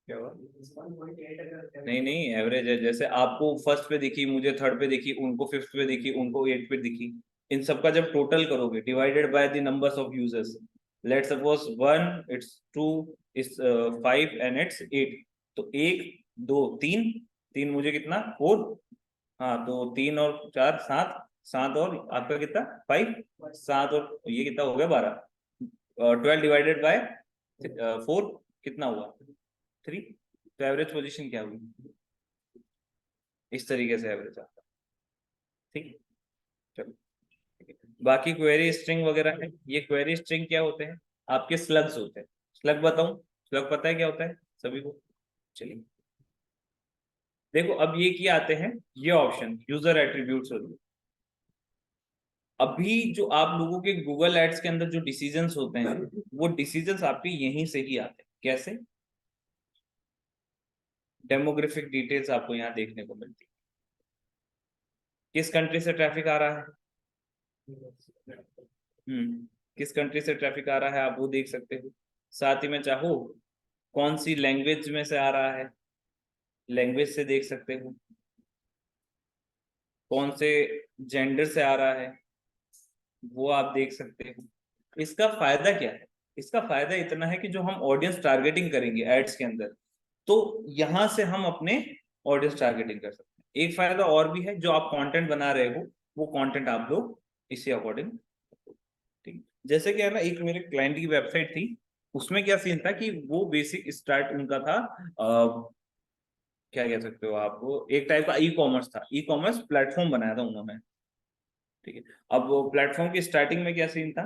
क्या हुआ? 1.8 अगर नहीं नहीं, एवरेज है। जैसे आपको फर्स्ट पे दिखी, मुझे थर्ड पे दिखी, उनको फिफ्थ पे दिखी, उनको एट पे दिखी, इन सबका जब टोटल करोगे divided by the numbers of users, let suppose 1 it's 2 it's 5 and it's 8, तो 1 2 3, 3 मुझे कितना 4, हाँ तो 3 और 4 7, 7 और आपका कितना 5, 7 और ये कितना हो गया 12, 12 डिवाइडेड बाय 4 कितना हुआ 3। तो एवरेज पोजीशन क्या हुई? इस तरीके से एवरेज आता है। ठीक है। चलो ठीक है। बाकी क्वेरी स्ट्रिंग वगैरह है, ये क्वेरी स्ट्रिंग क्या होते हैं? आपके स्लग्स होते हैं। स्लग बताऊं? स्लग पता है क्या होता है सभी को? चलिए देखो, अब ये क्या आते हैं, ये ऑप्शन यूजर एट्रीब्यूट्स होते हैं। अभी जो आप लोगों के गूगल एड्स के अंदर जो डिसीजंस होते हैं वो डिसीजंस आपके यहीं से ही आते हैं। कैसे? डेमोग्राफिक डिटेल्स आपको यहाँ देखने को मिलती है, किस कंट्री से ट्रैफिक आ रहा है, किस कंट्री से ट्रैफिक आ रहा है आप वो देख सकते हो। साथ ही में चाहो कौन सी लैंग्वेज में से आ रहा है, लैंग्वेज से देख सकते हो। कौन से जेंडर से आ रहा है वो आप देख सकते हो। इसका फायदा क्या है? इसका फायदा इतना है कि जो हम ऑडियंस टारगेटिंग करेंगे एड्स के अंदर, तो यहां से हम अपने ऑडियंस टारगेटिंग कर सकते हैं। एक फायदा और भी है, जो आप कंटेंट बना रहे हो वो कंटेंट आप लोग इसी अकॉर्डिंग। ठीक। जैसे क्या है ना, एक मेरे क्लाइंट की वेबसाइट थी, उसमें क्या सीन था कि वो बेसिक स्टार्ट उनका था, क्या कह सकते हो आप, वो एक टाइप का ई कॉमर्स था, ई कॉमर्स प्लेटफॉर्म बनाया था उन्होंने। ठीक है। अब वो प्लेटफॉर्म की स्टार्टिंग में क्या सीन था,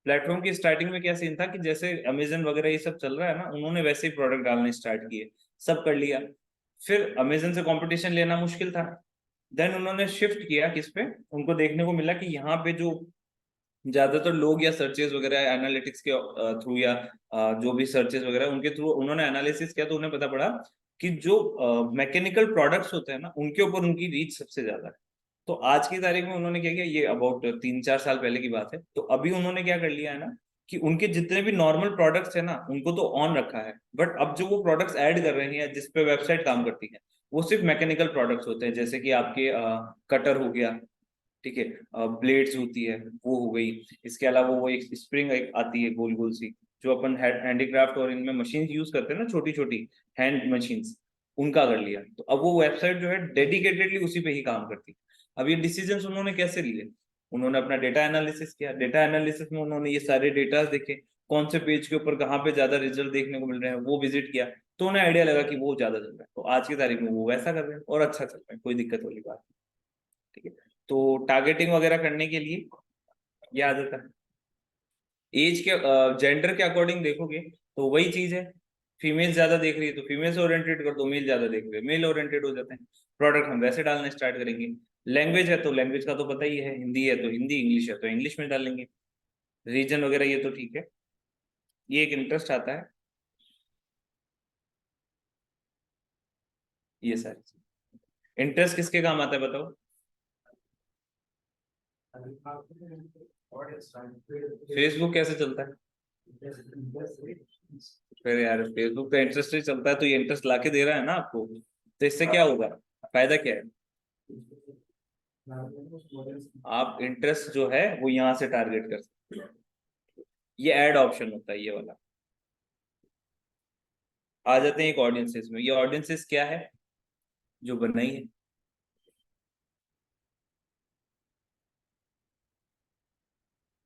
प्लेटफॉर्म की स्टार्टिंग में क्या सीन था कि जैसे अमेजन वगैरह ये सब चल रहा है ना, उन्होंने वैसे ही प्रोडक्ट डालने स्टार्ट किए, सब कर लिया। फिर अमेजन से कंपटीशन लेना मुश्किल था। देन उन्होंने शिफ्ट किया किस पे, उनको देखने को मिला कि यहाँ पे जो ज्यादातर लोग या सर्चेस वगैरह एनालिटिक्स के थ्रू या जो भी सर्चेस वगैरह उनके थ्रू उन्होंने एनालिसिस किया, तो उन्हें पता पड़ा कि जो मैकेनिकल प्रोडक्ट्स होते हैं ना उनके ऊपर उनकी रीच सबसे ज्यादा है। तो आज की तारीख में उन्होंने क्या किया, ये अबाउट 3-4 साल पहले की बात है, तो अभी उन्होंने क्या कर लिया है ना कि उनके जितने भी नॉर्मल प्रोडक्ट्स है ना उनको तो ऑन रखा है, बट अब जो वो प्रोडक्ट्स ऐड कर रहे हैं या जिस पे वेबसाइट काम करती है वो सिर्फ मैकेनिकल प्रोडक्ट्स होते हैं। जैसे कि आपके कटर हो गया, ठीक है, ब्लेड्स होती है वो हो गई, इसके अलावा वो एक स्प्रिंग एक आती है गोल गोल सी, जो अपन हैंडीक्राफ्ट और इनमें मशीन यूज करते हैं ना, छोटी छोटी हैंड मशीन्स, उनका कर लिया, तो अब वो वेबसाइट जो है डेडिकेटेडली उसी पे ही काम करती है। अब ये डिसीजंस उन्होंने कैसे लिए, उन्होंने अपना डेटा एनालिसिस किया, डेटा एनालिसिस में उन्होंने ये सारे डेटा देखे, कौन से पेज के ऊपर कहाँ पे ज्यादा रिजल्ट देखने को मिल रहे हैं, वो विजिट किया, तो उन्हें आइडिया लगा कि वो ज्यादा चल रहा है, तो आज की तारीख में वो वैसा कर रहे हैं और अच्छा चल रहा है, कोई दिक्कत वाली बात नहीं। ठीक है, तो टारगेटिंग वगैरह करने के लिए ये आदत है। एज के जेंडर के अकॉर्डिंग देखोगे तो वही चीज है, फीमेल ज्यादा देख रही है तो फीमेल से ओरिएंटेड कर दो, मेल ज्यादा देख रहे हैं मेल ओरिएंटेड हो जाते हैं, प्रोडक्ट हम वैसे डालने स्टार्ट करेंगे। लैंग्वेज है तो लैंग्वेज का तो पता ही है, हिंदी है तो हिंदी, इंग्लिश है तो इंग्लिश में डालेंगे, रीजन वगैरह ये तो ठीक है, ये एक इंटरेस्ट आता है, ये सारी इंटरेस्ट किसके काम आता है बताओ। फेसबुक कैसे चलता है, फिर यार फेसबुक का इंटरेस्ट ही चलता है, तो ये इंटरेस्ट लाके दे रहा है ना आपको, तो इससे क्या होगा, फायदा क्या है, आप इंटरेस्ट जो है वो यहाँ से टारगेट कर सकते हो, ये ऐड ऑप्शन होता है ये वाला। आ जाते हैं एक ऑडियंसेस में, ये ऑडियंसेस क्या है जो बनाई है,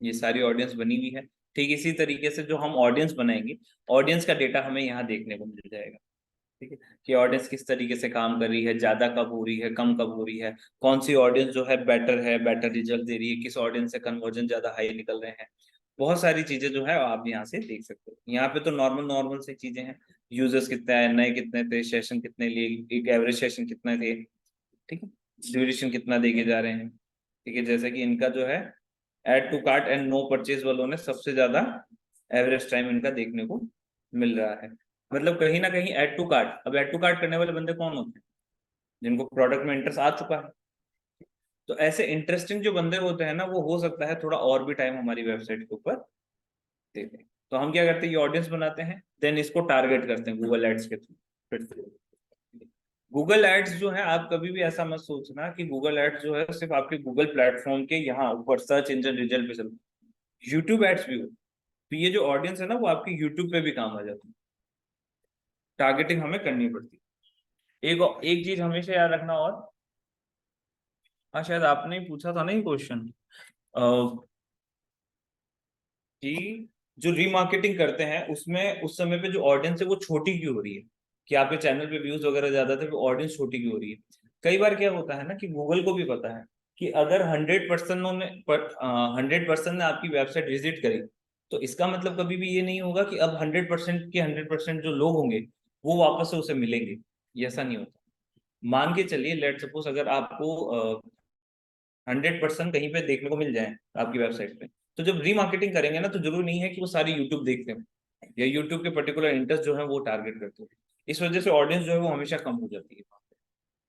ये सारी ऑडियंस बनी हुई है। ठीक इसी तरीके से जो हम ऑडियंस बनाएंगे, ऑडियंस का डेटा हमें यहाँ देखने को मिल जाएगा। ठीक है, कि ऑडियंस किस तरीके से काम कर रही है, ज्यादा कब हो रही है, कम कब हो रही है, कौन सी ऑडियंस जो है बेटर रिजल्ट दे रही है, किस ऑडियंस से कन्वर्जन ज्यादा हाई निकल रहे हैं, बहुत सारी चीजें जो है आप यहाँ से देख सकते हो। यहाँ पे तो नॉर्मल नॉर्मल से चीजें हैं, यूजर्स कितने है, नए कितने थे, सेशन कितने लिए, एक एवरेज सेशन कितने थे, ठीक है, ड्यूरेशन कितना देके जा रहे हैं। ठीक है, जैसे कि इनका जो है add to cart and no purchase वालों ने सबसे ज्यादा एवरेज टाइम इनका देखने को मिल रहा है। मतलब कहीं ना कहीं ऐड टू कार्ट, अब ऐड टू कार्ट करने वाले बंदे कौन होते हैं, जिनको प्रोडक्ट में इंटरेस्ट आ चुका है। तो ऐसे इंटरेस्टिंग जो बंदे होते हैं ना, वो हो सकता है थोड़ा और भी टाइम हमारी वेबसाइट के ऊपर दे दें। तो हम क्या करते हैं, ये ऑडियंस बनाते हैं, देन इसको टारगेट करते हैं गूगल एड्स के थ्रू। गूगल एड्स जो है, आप कभी भी ऐसा मत सोचना कि गूगल एड्स जो है सिर्फ आपके गूगल प्लेटफॉर्म के यहाँ ऊपर सर्च इंजन रिजल्ट पे चलता है, यूट्यूब एड्स भी हो, तो ये जो ऑडियंस है ना वो आपकी यूट्यूब पे भी काम आ जाती है, टारगेटिंग हमें करनी पड़ती है। एक चीज हमेशा याद रखना, और हाँ शायद आपने ही पूछा था ना ये क्वेश्चन, कि जो रीमार्केटिंग करते हैं उसमें उस समय पे जो ऑडियंस है वो छोटी क्यों हो रही है, कि आपके चैनल पे व्यूज वगैरह ज्यादा थे, वो ऑडियंस छोटी क्यों हो रही है। कई बार क्या होता है ना कि गूगल को भी पता है कि अगर 100% ने आपकी वेबसाइट विजिट करी, तो इसका मतलब कभी भी ये नहीं होगा कि अब 100% के 100% जो लोग होंगे वो वापस से उसे मिलेंगे, ये ऐसा नहीं होता। मान के चलिए, लेट सपोज अगर आपको 100% कहीं पे देखने को मिल जाए आपकी वेबसाइट पे, तो जब रीमार्केटिंग करेंगे ना, तो जरूरी नहीं है कि वो सारी यूट्यूब देखते हैं या यूट्यूब के पर्टिकुलर इंटरेस्ट जो है वो टारगेट करते हैं, इस वजह से ऑडियंस जो है वो हमेशा कम हो जाती है।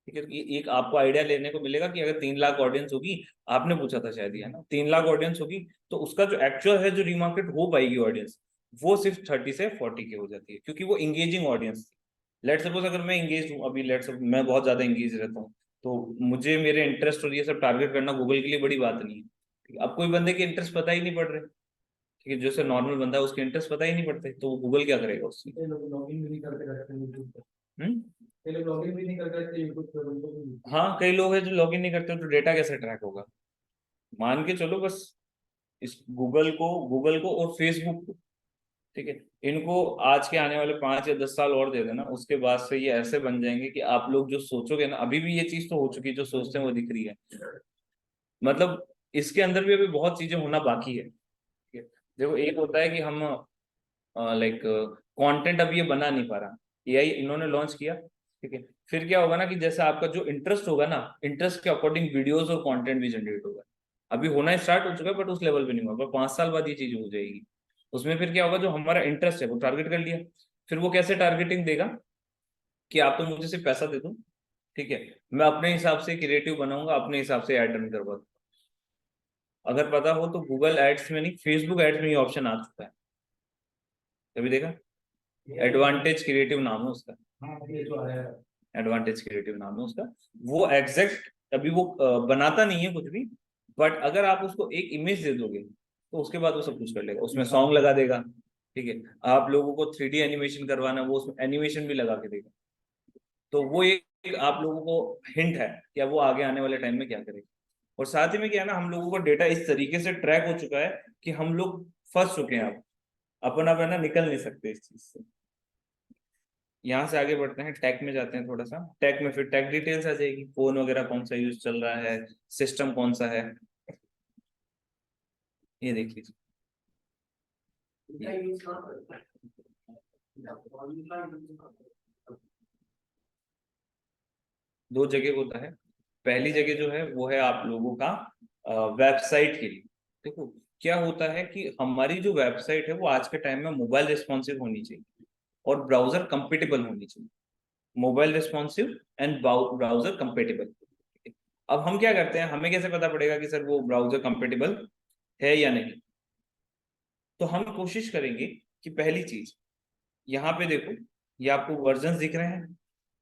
ठीक है, तो ये एक आपको आइडिया लेने को मिलेगा कि अगर 3 लाख ऑडियंस होगी, आपने पूछा था शायद, है ना, 3 लाख ऑडियंस होगी, तो उसका जो एक्चुअल है जो रीमार्केट हो पाएगी ऑडियंस, वो सिर्फ 30 से 40 की हो जाती है, क्योंकि वो इंगेजिंग ऑडियंस थी। लेट सपोज अगर मैं इंगेज हूँ अभी, लेट सपोज मैं बहुत ज्यादा इंगेज रहता हूँ, तो मुझे मेरे इंटरेस्ट और ये सब टारगेट करना गूगल के लिए बड़ी बात नहीं है। ठीक है, अब कोई बंदे के इंटरेस्ट पता ही नहीं पड़ रहे, ठीक है, जैसे नॉर्मल बंदा है उसके इंटरेस्ट पता ही नहीं पड़ते, तो गूगल क्या करेगा उससे। लॉगिन भी नहीं करते रहते हैं यूट्यूब पर, हम्म, ये लोग लॉगिन भी नहीं करते रहते यूट्यूब पर, उनको भी हाँ कई लोग हैं जो लॉग इन नहीं करते, तो डेटा कैसे ट्रैक होगा। मान के चलो बस इस गूगल को और फेसबुक को, ठीक है, इनको आज के आने वाले 5 या 10 साल और दे देना, उसके बाद से ये ऐसे बन जाएंगे कि आप लोग जो सोचोगे ना, अभी भी ये चीज तो हो चुकी है, जो सोचते हैं वो दिख रही है, मतलब इसके अंदर भी अभी बहुत चीजें होना बाकी है। ठीक है, देखो एक होता है कि हम लाइक कंटेंट अभी ये बना नहीं पा रहा, एआई इन्होंने लॉन्च किया, ठीक है, फिर क्या होगा ना कि जैसे आपका जो इंटरेस्ट होगा ना, इंटरेस्ट के अकॉर्डिंग वीडियोस और कंटेंट भी जनरेट होगा। अभी होना स्टार्ट हो चुका है बट उस लेवल पे नहीं हुआ, पर 5 साल बाद ये चीज हो जाएगी। उसमें फिर क्या होगा, जो हमारा इंटरेस्ट है वो टारगेट कर लिया, फिर वो कैसे टारगेटिंग देगा, कि आप तो मुझे सिर्फ पैसा दे दो, ठीक है, मैं अपने हिसाब से क्रिएटिव बनाऊंगा, अपने हिसाब से ऐड रन करवा दूंगा। अगर पता हो तो गूगल एड्स में नहीं, फेसबुक एड्स में ये ऑप्शन आ चुका है, कभी देखा, एडवांटेज क्रिएटिव नाम है उसका, हाँ ये जो आया है। एडवांटेज क्रिएटिव नाम है उसका। वो एग्जैक्ट अभी वो बनाता नहीं है कुछ भी, बट अगर आप उसको एक इमेज दे दोगे तो उसके बाद वो सब कुछ कर लेगा, उसमें सॉन्ग लगा देगा, ठीक है, आप लोगों को 3D एनिमेशन करवाना, वो उसमें एनिमेशन भी लगा के देगा। तो वो एक आप लोगों को हिंट है कि अब वो आगे आने वाले टाइम में क्या करेगा। और साथ ही में क्या है ना, हम लोगों का डेटा इस तरीके से ट्रैक हो चुका है कि हम लोग फंस चुके हैं अब, अपन अब है ना निकल नहीं सकते इस चीज से। यहाँ से आगे बढ़ते हैं, टेक में जाते हैं थोड़ा सा। टेक में फिर टेक डिटेल्स आ जाएगी, फोन वगैरह कौन सा यूज चल रहा है, सिस्टम कौन सा है, ये देख लीजिए। इनका यूज कहाँ पर होता है? दो जगह होता है। पहली जगह जो है वो है आप लोगों का वेबसाइट के लिए। देखो क्या होता है कि हमारी जो वेबसाइट है वो आज के टाइम में मोबाइल रिस्पॉन्सिव होनी चाहिए और ब्राउजर कंपेटेबल होनी चाहिए। Mobile responsive and browser compatible. अब हम क्या करते हैं, हमें कैसे पता पड़ेगा कि सर वो ब्राउजर कंपेटेबल है या नहीं? तो हम कोशिश करेंगे कि पहली चीज, यहाँ पे देखो, ये आपको वर्जन दिख रहे हैं,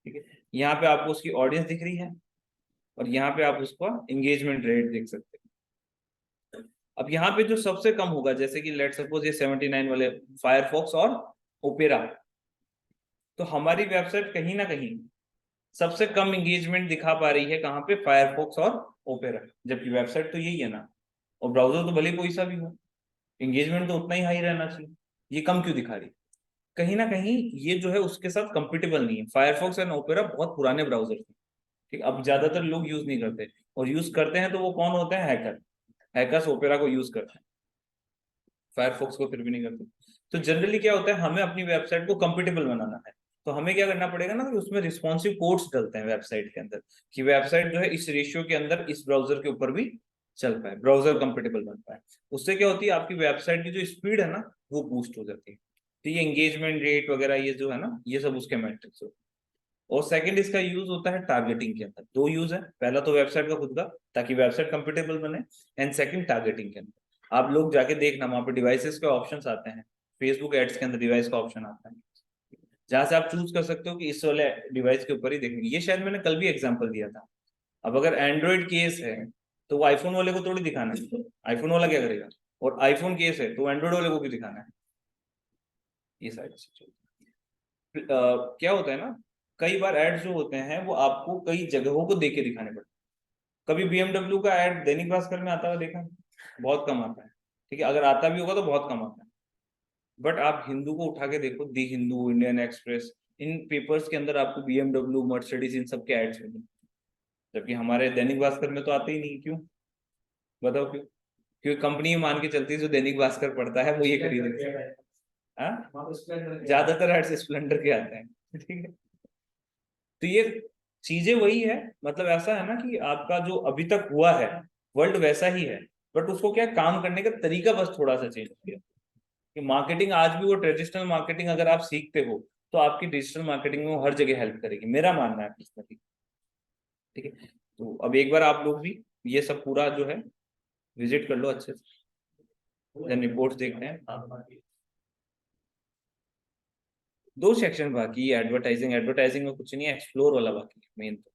ठीक है। यहाँ पे आपको उसकी ऑडियंस दिख रही है और यहाँ पे आप उसका एंगेजमेंट रेट देख सकते हैं। अब यहाँ पे जो सबसे कम होगा, जैसे कि लेट सपोज ये 79 वाले फायरफॉक्स और ओपेरा, तो हमारी वेबसाइट कहीं ना कहीं सबसे कम एंगेजमेंट दिखा पा रही है कहाँ पे, फायरफॉक्स और ओपेरा, जबकि वेबसाइट तो यही है ना। और ब्राउजर तो भले कोई सा भी हो, एंगेजमेंट तो उतना ही हाई रहना चाहिए, ये कम क्यों दिखा रही है? कहीं ना कहीं ये जो है उसके साथ कंपेटेबल नहीं है। फायरफॉक्स एंड ओपेरा बहुत पुराने ब्राउजर थे, ठीक, अब ज्यादातर लोग यूज नहीं करते, और यूज करते हैं तो वो कौन होते हैं, हैकर। हैकर्स ओपेरा को यूज करते हैं, फायरफॉक्स को फिर भी नहीं करते। तो जनरली क्या होता है, हमें अपनी वेबसाइट को कंपेटेबल बनाना है, तो हमें क्या करना पड़ेगा ना कि उसमें रिस्पॉन्सिव कोड्स डलते हैं वेबसाइट के अंदर, कि वेबसाइट जो है इस रेशियो के अंदर इस ब्राउजर के ऊपर भी चल पाए, ब्राउजर कंपेटेबल बन पाए। उससे क्या होती है, आपकी वेबसाइट की जो स्पीड है ना वो बूस्ट हो जाती है। तो ये एंगेजमेंट रेट वगैरह ये जो है ना, ये सब उसके मैट्रिक्स हो। और सेकंड इसका यूज होता है टारगेटिंग के अंदर। दो यूज है, पहला तो वेबसाइट का खुद का, ताकि वेबसाइट कंपेटेबल बने, एंड सेकंड टारगेटिंग के अंदर। आप लोग जाके देखना, वहां पे डिवाइसेस के ऑप्शंस आते हैं, फेसबुक एड्स के अंदर डिवाइस का ऑप्शन आता है, जहां से आप चूज कर सकते हो कि इस वाले डिवाइस के ऊपर ही देखेंगे। ये शायद मैंने कल भी एग्जांपल दिया था। अब अगर एंड्रॉइड केस है तो वो आईफोन वाले को थोड़ी दिखाना है, आईफोन वाला क्या करेगा? और आईफोन केस है तो एंड्रॉइड वाले को भी दिखाना है। ये सारी चीजें क्या होता है ना, कई बार एड्स जो होते हैं वो आपको कई जगहों को देके दिखाने पड़ते हैं। कभी बीएमडब्ल्यू का एड दैनिक भास्कर में आता हुआ देखा? बहुत कम आता है, ठीक है, अगर आता भी होगा तो बहुत कम आता है। बट आप हिंदू को उठा के देखो, दी हिंदू, इंडियन एक्सप्रेस, इन पेपर्स के अंदर आपको बीएमडब्ल्यू, मर्सिडीज, इन सब के एड्स मिलेंगे, जबकि हमारे दैनिक भास्कर में तो आते ही नहीं। क्यों? बताओ क्यों? क्योंकि कंपनी मान के चलती है जो दैनिक भास्कर पढ़ता है वो ये खरीदेगा। हाँ, ज्यादातर एड्स स्प्लेंडर के आते हैं, ठीक है। तो ये चीजें वही है, मतलब ऐसा है ना कि आपका जो अभी तक हुआ है वर्ल्ड वैसा ही है, बट उसको क्या काम करने का तरीका बस थोड़ा सा चेंज किया। कि मार्केटिंग आज भी वो ट्रेडिशनल मार्केटिंग अगर आप सीखते हो तो आपकी डिजिटल मार्केटिंग में वो हर जगह हेल्प करेगी, मेरा मानना है पर्सनली, ठीक है। तो अब एक बार आप लोग भी ये सब पूरा जो है विजिट कर लो अच्छे से, देन रिपोर्ट्स देखते हैं। दो सेक्शन बाकी है, एडवर्टाइजिंग, एडवर्टाइजिंग में कुछ नहीं है, एक्सप्लोर वाला बाकी मेन तो।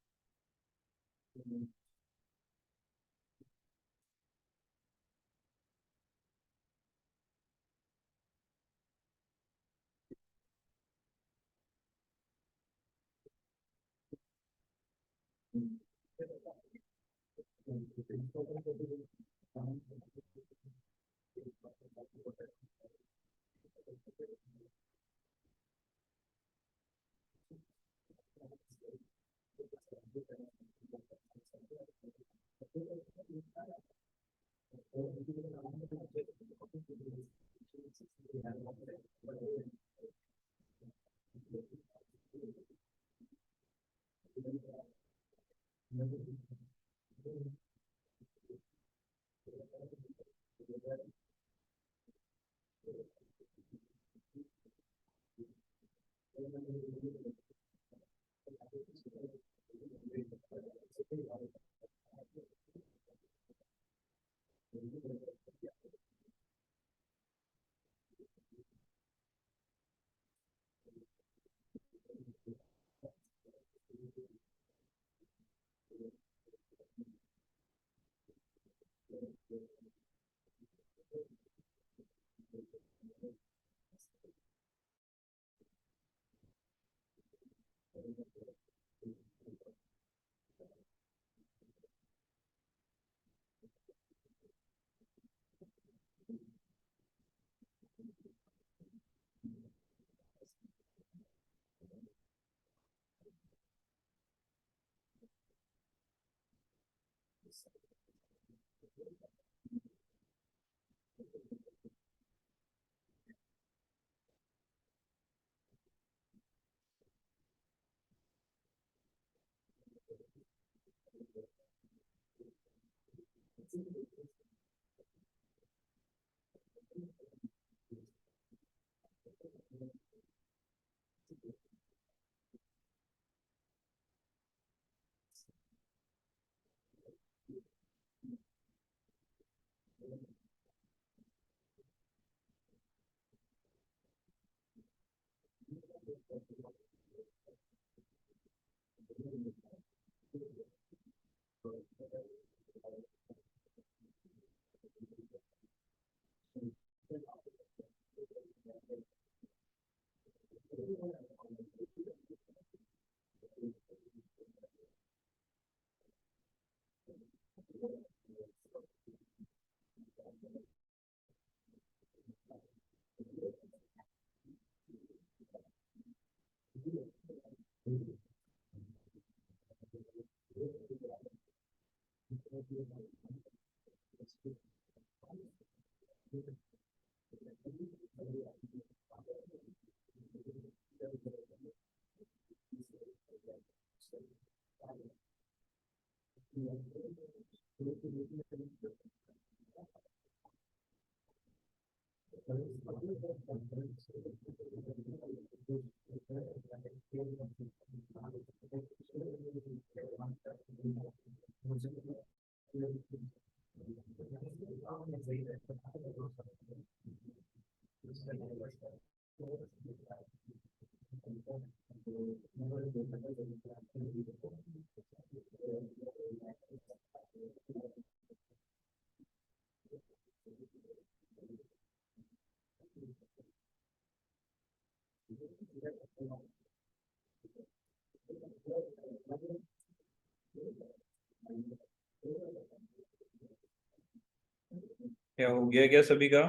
क्या हो गया क्या सभी का?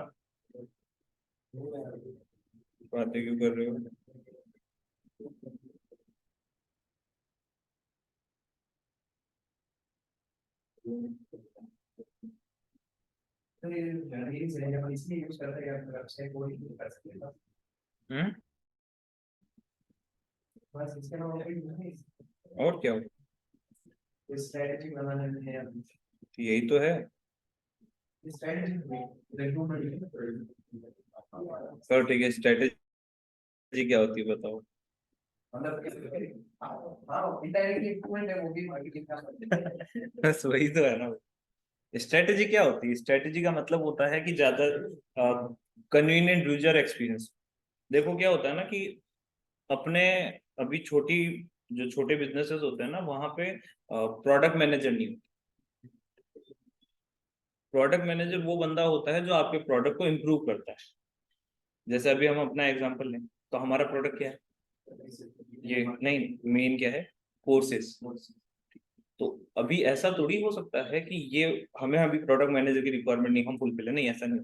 बातें क्यों कर रहे हो? तो ये इसलिए यूज करते हैं वेबसाइट कोई नहीं कर सकते हम्म। बस इसके अलावा कोई नहीं और क्या हो? स्ट्रेटजी बनाने में है यही तो है। स्ट्रेटजी रिक्रूटमेंट सर ठीक है, स्ट्रेटेजी क्या होती है बताओ? मतलब हाँ इनडायरेक्टली रिक्रूटमेंट है वो भी मार्केटिंग का बस वही तो है ना। स्ट्रेटेजी क्या होती है? स्ट्रेटेजी का मतलब होता है कि ज्यादा कन्वीनियंट यूजर एक्सपीरियंस। देखो क्या होता है ना कि अपने अभी छोटी जो छोटे बिजनेसेस होते हैं ना वहां पे प्रोडक्ट मैनेजर नहीं होता। प्रोडक्ट मैनेजर वो बंदा होता है जो आपके प्रोडक्ट को इम्प्रूव करता है। जैसे अभी हम अपना एग्जांपल लें तो हमारा प्रोडक्ट क्या है? ये नहीं, मेन क्या है? कोर्सेस। तो अभी ऐसा थोड़ी हो सकता है कि ये हमें अभी प्रोडक्ट मैनेजर की रिक्वायरमेंट नहीं, हम फुलफिल है, नहीं ऐसा नहीं।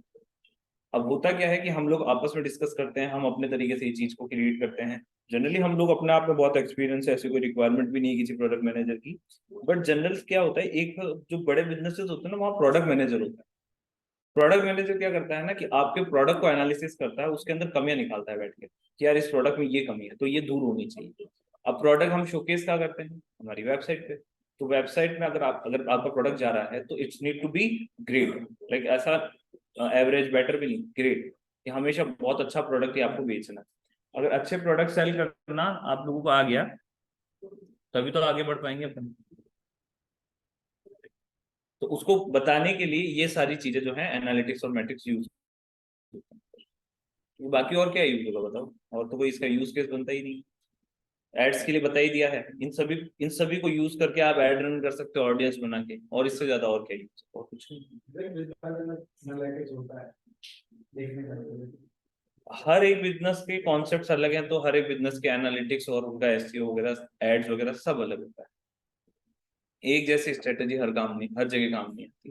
अब होता क्या है कि हम लोग आपस में डिस्कस करते हैं, हम अपने तरीके से ये चीज को क्रिएट करते हैं। जनरली हम लोग अपने आप में बहुत एक्सपीरियंस है, ऐसी कोई रिक्वायरमेंट भी नहीं है किसी प्रोडक्ट मैनेजर की। बट जनरल क्या होता है, एक जो बड़े बिजनेसेस होते हैं ना वहाँ प्रोडक्ट मैनेजर होता है। प्रोडक्ट मैनेजर क्या करता है ना कि आपके प्रोडक्ट को एनालिसिस करता है, उसके अंदर कमियां निकालता है बैठ के कि यार इस प्रोडक्ट में ये कमी है तो ये दूर होनी चाहिए। अब प्रोडक्ट हम शोकेस क्या करते हैं? हमारी वेबसाइट पे। तो वेबसाइट में अगर आपका प्रोडक्ट जा रहा है तो it's need to be great. Like ऐसा एवरेज बेटर भी नहीं, ग्रेट। कि हमेशा बहुत अच्छा प्रोडक्ट ही आपको बेचना है। अगर अच्छे प्रोडक्ट सेल करना आप लोगों को आ गया तभी तो आगे बढ़ पाएंगे अपन। तो उसको बताने के लिए ये सारी चीजें जो है एनालिटिक्स और मैट्रिक्स यूज। बाकी और क्या यूज होगा बताओ? और तो कोई इसका यूज केस बनता ही नहीं। एड्स के लिए बता ही दिया है। इन सभी को यूज करके आप एड रन कर सकते हो ऑडियंस बना के, और इससे ज्यादा और क्या यूज? और कुछ नहीं। होता है देखने का हर एक बिजनेस के कॉन्सेप्ट्स अलग हैं, तो हर एक बिजनेस के एनालिटिक्स और उनका एसईओ वगैरह एड्स वगैरह सब अलग होता है। एक जैसी स्ट्रेटेजी हर काम नहीं, हर जगह काम नहीं आती।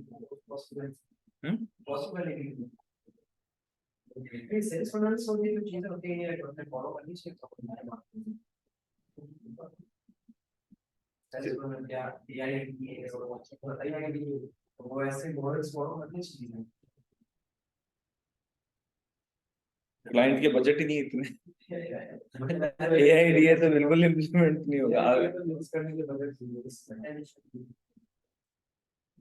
हम्म। पॉसिबल है कि सेल्स फाइनेंस और ये जो चीजें होती हैं ये अपने फॉलो करनी चाहिए सेल्स फाइनेंस क्या एआई की है और बताइए कि वो ऐसे मॉडल्स फॉलो करनी चाहिए। क्लाइंट के बजट ही नहीं इतने। एआईडीए तो बिल्कुल इम्प्लीमेंट नहीं होगा। यूज करने के बजट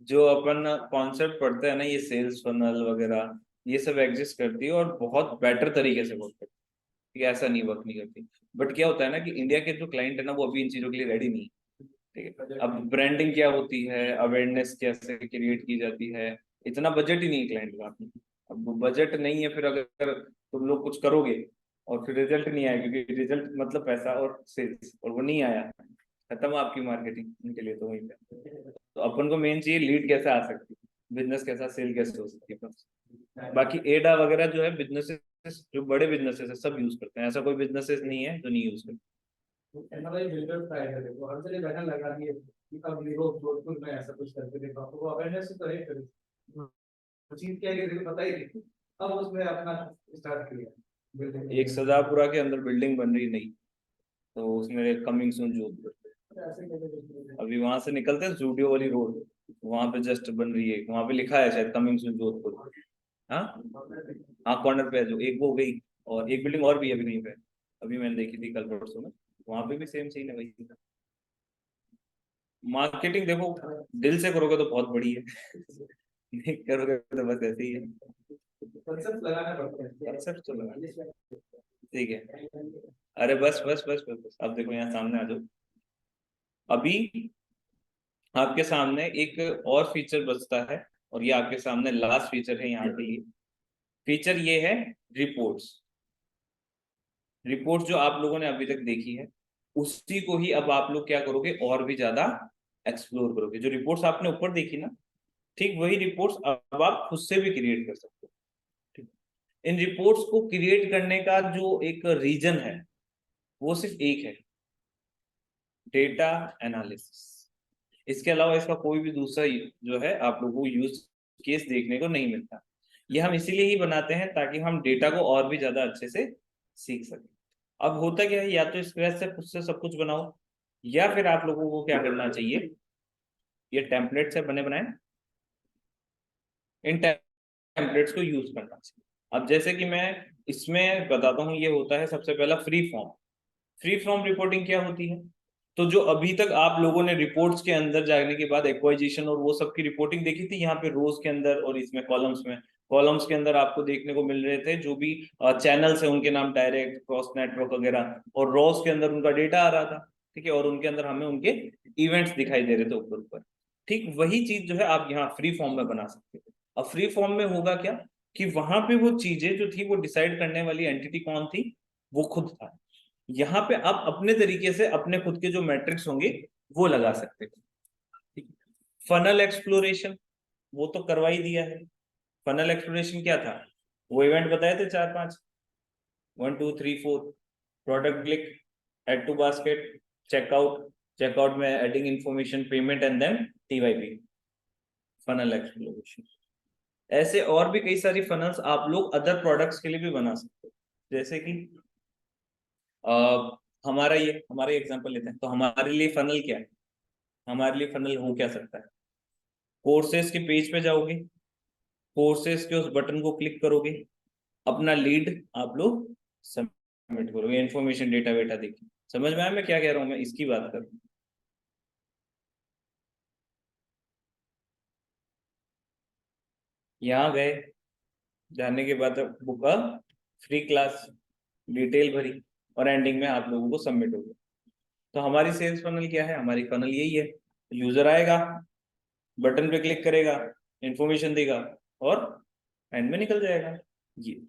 जो अपन कॉन्सेप्ट पढ़ते हैं ना, ये सेल्स फनल वगैरह, ये सब एग्जिस्ट करती है और बहुत बेटर तरीके से वर्क करती है। ठीक है, ऐसा नहीं वर्क नहीं करती। बट क्या होता है ना कि इंडिया के जो क्लाइंट है ना, वो अभी इन चीजों के लिए रेडी नहीं है। ठीक है, अब ब्रांडिंग क्या होती है, अवेयरनेस कैसे क्रिएट की जाती है, इतना बजट ही नहीं है क्लाइंट का। अब बजट नहीं है, फिर अगर तुम लोग कुछ करोगे और फिर रिजल्ट नहीं आया, क्योंकि रिजल्ट मतलब पैसा और सेल्स, और वो नहीं आया, खत्म आपकी मार्केटिंग उनके लिए। तो वहीं पे तो अपन को मेन चाहिए लीड कैसे आ सकती है, बिजनेस कैसा, सेल कैसे हो सकती है बस। बाकी एडा वगैरह जो है बिजनेसेस, जो बड़े बिजनेसेस है सब यूज करते हैं, ऐसा कोई बिजनेसेस नहीं है जो नहीं यूज करते। एनालाइज बिल्डर ट्राई करे वो हर जगह बैनर लगा दिए कि अब वीवो जोधपुर में ऐसा कुछ करके देखा, तो वो अवेयरनेस तो है करे। वो चीज क्या है कि पता ही नहीं, अब उसमें अपना स्टार्ट किया बिल्डिंग। एक सजापुरा के अंदर बिल्डिंग बन रही नहीं, तो उसमें कमिंग सून जोधपुर, ऐसे कैसे अभी वहां से निकलते हैं जूडियो वाली रोड, वहां पे जस्ट बन रही है, वहां पे लिखा है शायद कमिंग सून जोधपुर। हाँ हाँ, कॉर्नर पे है जो, एक वो हो गई, और एक बिल्डिंग और भी है अभी कहीं पे, अभी मैंने देखी थी कल परसों में, वहां पे भी सेम सीन है वही। मार्केटिंग देखो, दिल से करोगे तो बहुत बड़ी है, नहीं करोगे तो बस ऐसे ही है। कंसेप्ट लगाना पड़ता है। कंसेप्ट तो लगा, ठीक है। अरे बस बस बस बस बस, अब देखो यहाँ सामने आ जाओ। अभी आपके सामने एक और फीचर बचता है, और ये आपके सामने लास्ट फीचर है यहाँ के लिए। फीचर ये है रिपोर्ट्स। रिपोर्ट जो आप लोगों ने अभी तक देखी है, उसी को ही अब आप लोग क्या करोगे, और भी ज्यादा एक्सप्लोर करोगे। जो रिपोर्ट्स आपने ऊपर देखी ना, ठीक वही रिपोर्ट्स अब आप खुद से भी क्रिएट कर सकते हो। ठीक, इन रिपोर्ट्स को क्रिएट करने का जो एक रीजन है, वो सिर्फ एक है, डेटा एनालिसिस। इसके अलावा इसका कोई भी दूसरा जो है आप लोगों को यूज केस देखने को नहीं मिलता। ये हम इसीलिए ही बनाते हैं ताकि हम डेटा को और भी ज्यादा अच्छे से सीख सकें। अब होता क्या है, या तो स्क्रैच से खुद से सब कुछ बनाओ, या फिर आप लोगों को क्या करना चाहिए, ये टेम्पलेट से बने बनाए, इन टेम्पलेट्स को यूज करना चाहिए। अब जैसे कि मैं इसमें बताता हूँ, ये होता है सबसे पहला free form. Free form reporting क्या होती है, तो जो अभी तक आप लोगों ने रिपोर्ट्स के अंदर जाने के बाद एक्वाइजिशन और वो सब की रिपोर्टिंग देखी थी, यहाँ पे रोज के अंदर और इसमें कॉलम्स में, कॉलम्स के अंदर आपको देखने को मिल रहे थे जो भी चैनल्स है उनके नाम, डायरेक्ट, क्रॉस नेटवर्क वगैरह, और रोज के अंदर उनका डेटा आ रहा था। ठीक है, और उनके अंदर हमें उनके इवेंट्स दिखाई दे रहे थे ऊपर ऊपर। ठीक वही चीज जो है आप यहाँ फ्री फॉर्म में बना सकते हो। अब फ्री फॉर्म में होगा क्या, कि वहां पे वो चीजें जो थी वो डिसाइड करने वाली एंटिटी कौन थी, वो खुद था। यहाँ पे आप अपने तरीके से अपने खुद के जो मैट्रिक्स होंगे वो लगा सकते हो। ठीक, फनल एक्सप्लोरेशन वो तो करवा ही दिया है। फनल एक्सप्लोरेशन क्या था, वो इवेंट बताए थे चार पांच, 1 2 3 4, product click, add to basket, checkout, checkout में adding information, payment and then TYP, funnel exploration. ऐसे और भी कई सारी फनल्स आप लोग अदर प्रोडक्ट्स के लिए भी बना सकते हो। जैसे कि हमारा ये एग्जांपल लेते हैं, तो हमारे लिए फनल क्या है, हमारे लिए फनल हो क्या सकता है, कोर्सेज के पेज पे जाओगे, कोर्सेज के उस बटन को क्लिक करोगे, अपना लीड आप लोग सबमिट करोगे, इन्फॉर्मेशन डेटा वेटा देखिए। समझ में आया मैं क्या कह रहा हूँ, मैं इसकी बात कर रहा हूँ। यहाँ गए, जाने के बाद बुक फ्री क्लास, डिटेल भरी, और एंडिंग में आप लोगों को सबमिट हो गया। तो हमारी सेल्स फनल क्या है, हमारी फनल यही है, यूजर आएगा, बटन पे क्लिक करेगा, इंफॉर्मेशन देगा, और एंड में निकल जाएगा। ये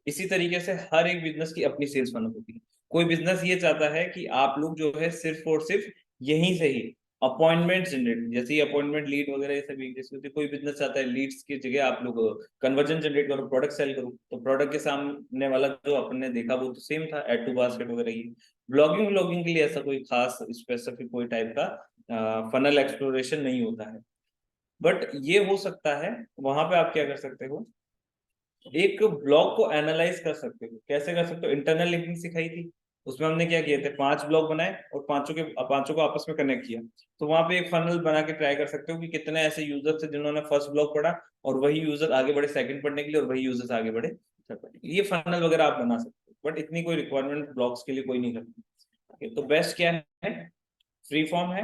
इसी तरीके से हर एक बिजनेस की अपनी सेल्स फनल होती है। कोई बिजनेस ये चाहता है कि आप लोग जो है सिर्फ और सिर्फ यहीं से ही अपॉइंटमेंट जनरेट, जैसे ही अपॉइंटमेंट लीड वगैरह ये सब जैसे होती है, कोई बिजनेस चाहता है लीड्स की जगह आप लोग कन्वर्जन जनरेट करो, प्रोडक्ट सेल करो, तो प्रोडक्ट के सामने वाला जो आपने देखा वो तो सेम था, एड टू बास्केट वगैरह। ये ब्लॉगिंग ब्लॉगिंग के लिए ऐसा कोई खास स्पेसिफिक कोई टाइप का फनल एक्सप्लोरेशन नहीं होता है। बट ये हो सकता है, वहां पे आप क्या कर सकते हो, एक ब्लॉग को एनालाइज कर सकते हो। कैसे कर सकते हो, इंटरनल लिंकिंग सिखाई थी, उसमें हमने क्या किए थे, 5 ब्लॉक बनाए और पांचों को आपस में कनेक्ट किया। तो वहां पे एक फनल बना के ट्राई कर सकते हो कि कितने ऐसे यूजर थे जिन्होंने फर्स्ट ब्लॉक पढ़ा और वही यूजर आगे बढ़े सेकंड पढ़ने के लिए और वही यूजर्स आगे बढ़े थर्ड पढ़ने के लिए। ये फनल वगैरह आप बना सकते हो, बट इतनी कोई रिक्वायरमेंट ब्लॉक्स के लिए कोई नहीं करती। तो बेस्ट क्या है, फ्री फॉर्म है,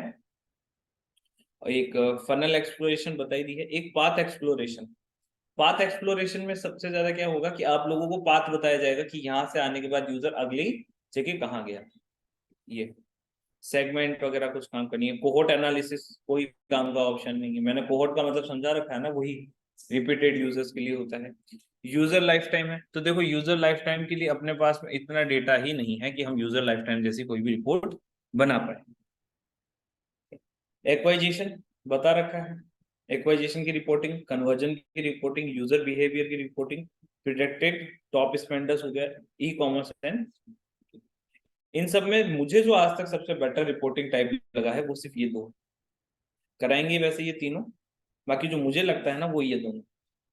एक फनल एक्सप्लोरेशन बताई दी है, एक पाथ एक्सप्लोरेशन। पाथ एक्सप्लोरेशन में सबसे ज्यादा क्या होगा कि आप लोगों को पाथ बताया जाएगा कि यहाँ से आने के बाद यूजर अगली जगह कहाँ गया। ये सेगमेंट वगैरह कुछ काम करनी है। कोहोर्ट एनालिसिस कोई काम का ऑप्शन नहीं है, मैंने कोहोर्ट का मतलब समझा रखा है ना, वही रिपीटेड यूजर्स के लिए होता है। यूजर लाइफ टाइम है, तो देखो यूजर लाइफ टाइम के लिए अपने पास में इतना डेटा ही नहीं है कि हम यूजर लाइफ टाइम जैसी कोई भी रिपोर्ट बना पाए। एक्वाइजेशन बता रखा है, एक्वाइजेशन की रिपोर्टिंग, कन्वर्जन की रिपोर्टिंग, यूजर बिहेवियर की रिपोर्टिंग, प्रिडिक्टेड टॉप स्पेंडर्स हो गया, ई कॉमर्स एंड। इन सब में मुझे जो आज तक सबसे बेटर रिपोर्टिंग टाइप लगा है वो सिर्फ ये दो कराएंगे, वैसे ये तीनों, बाकी जो मुझे लगता है ना वो ये दोनों।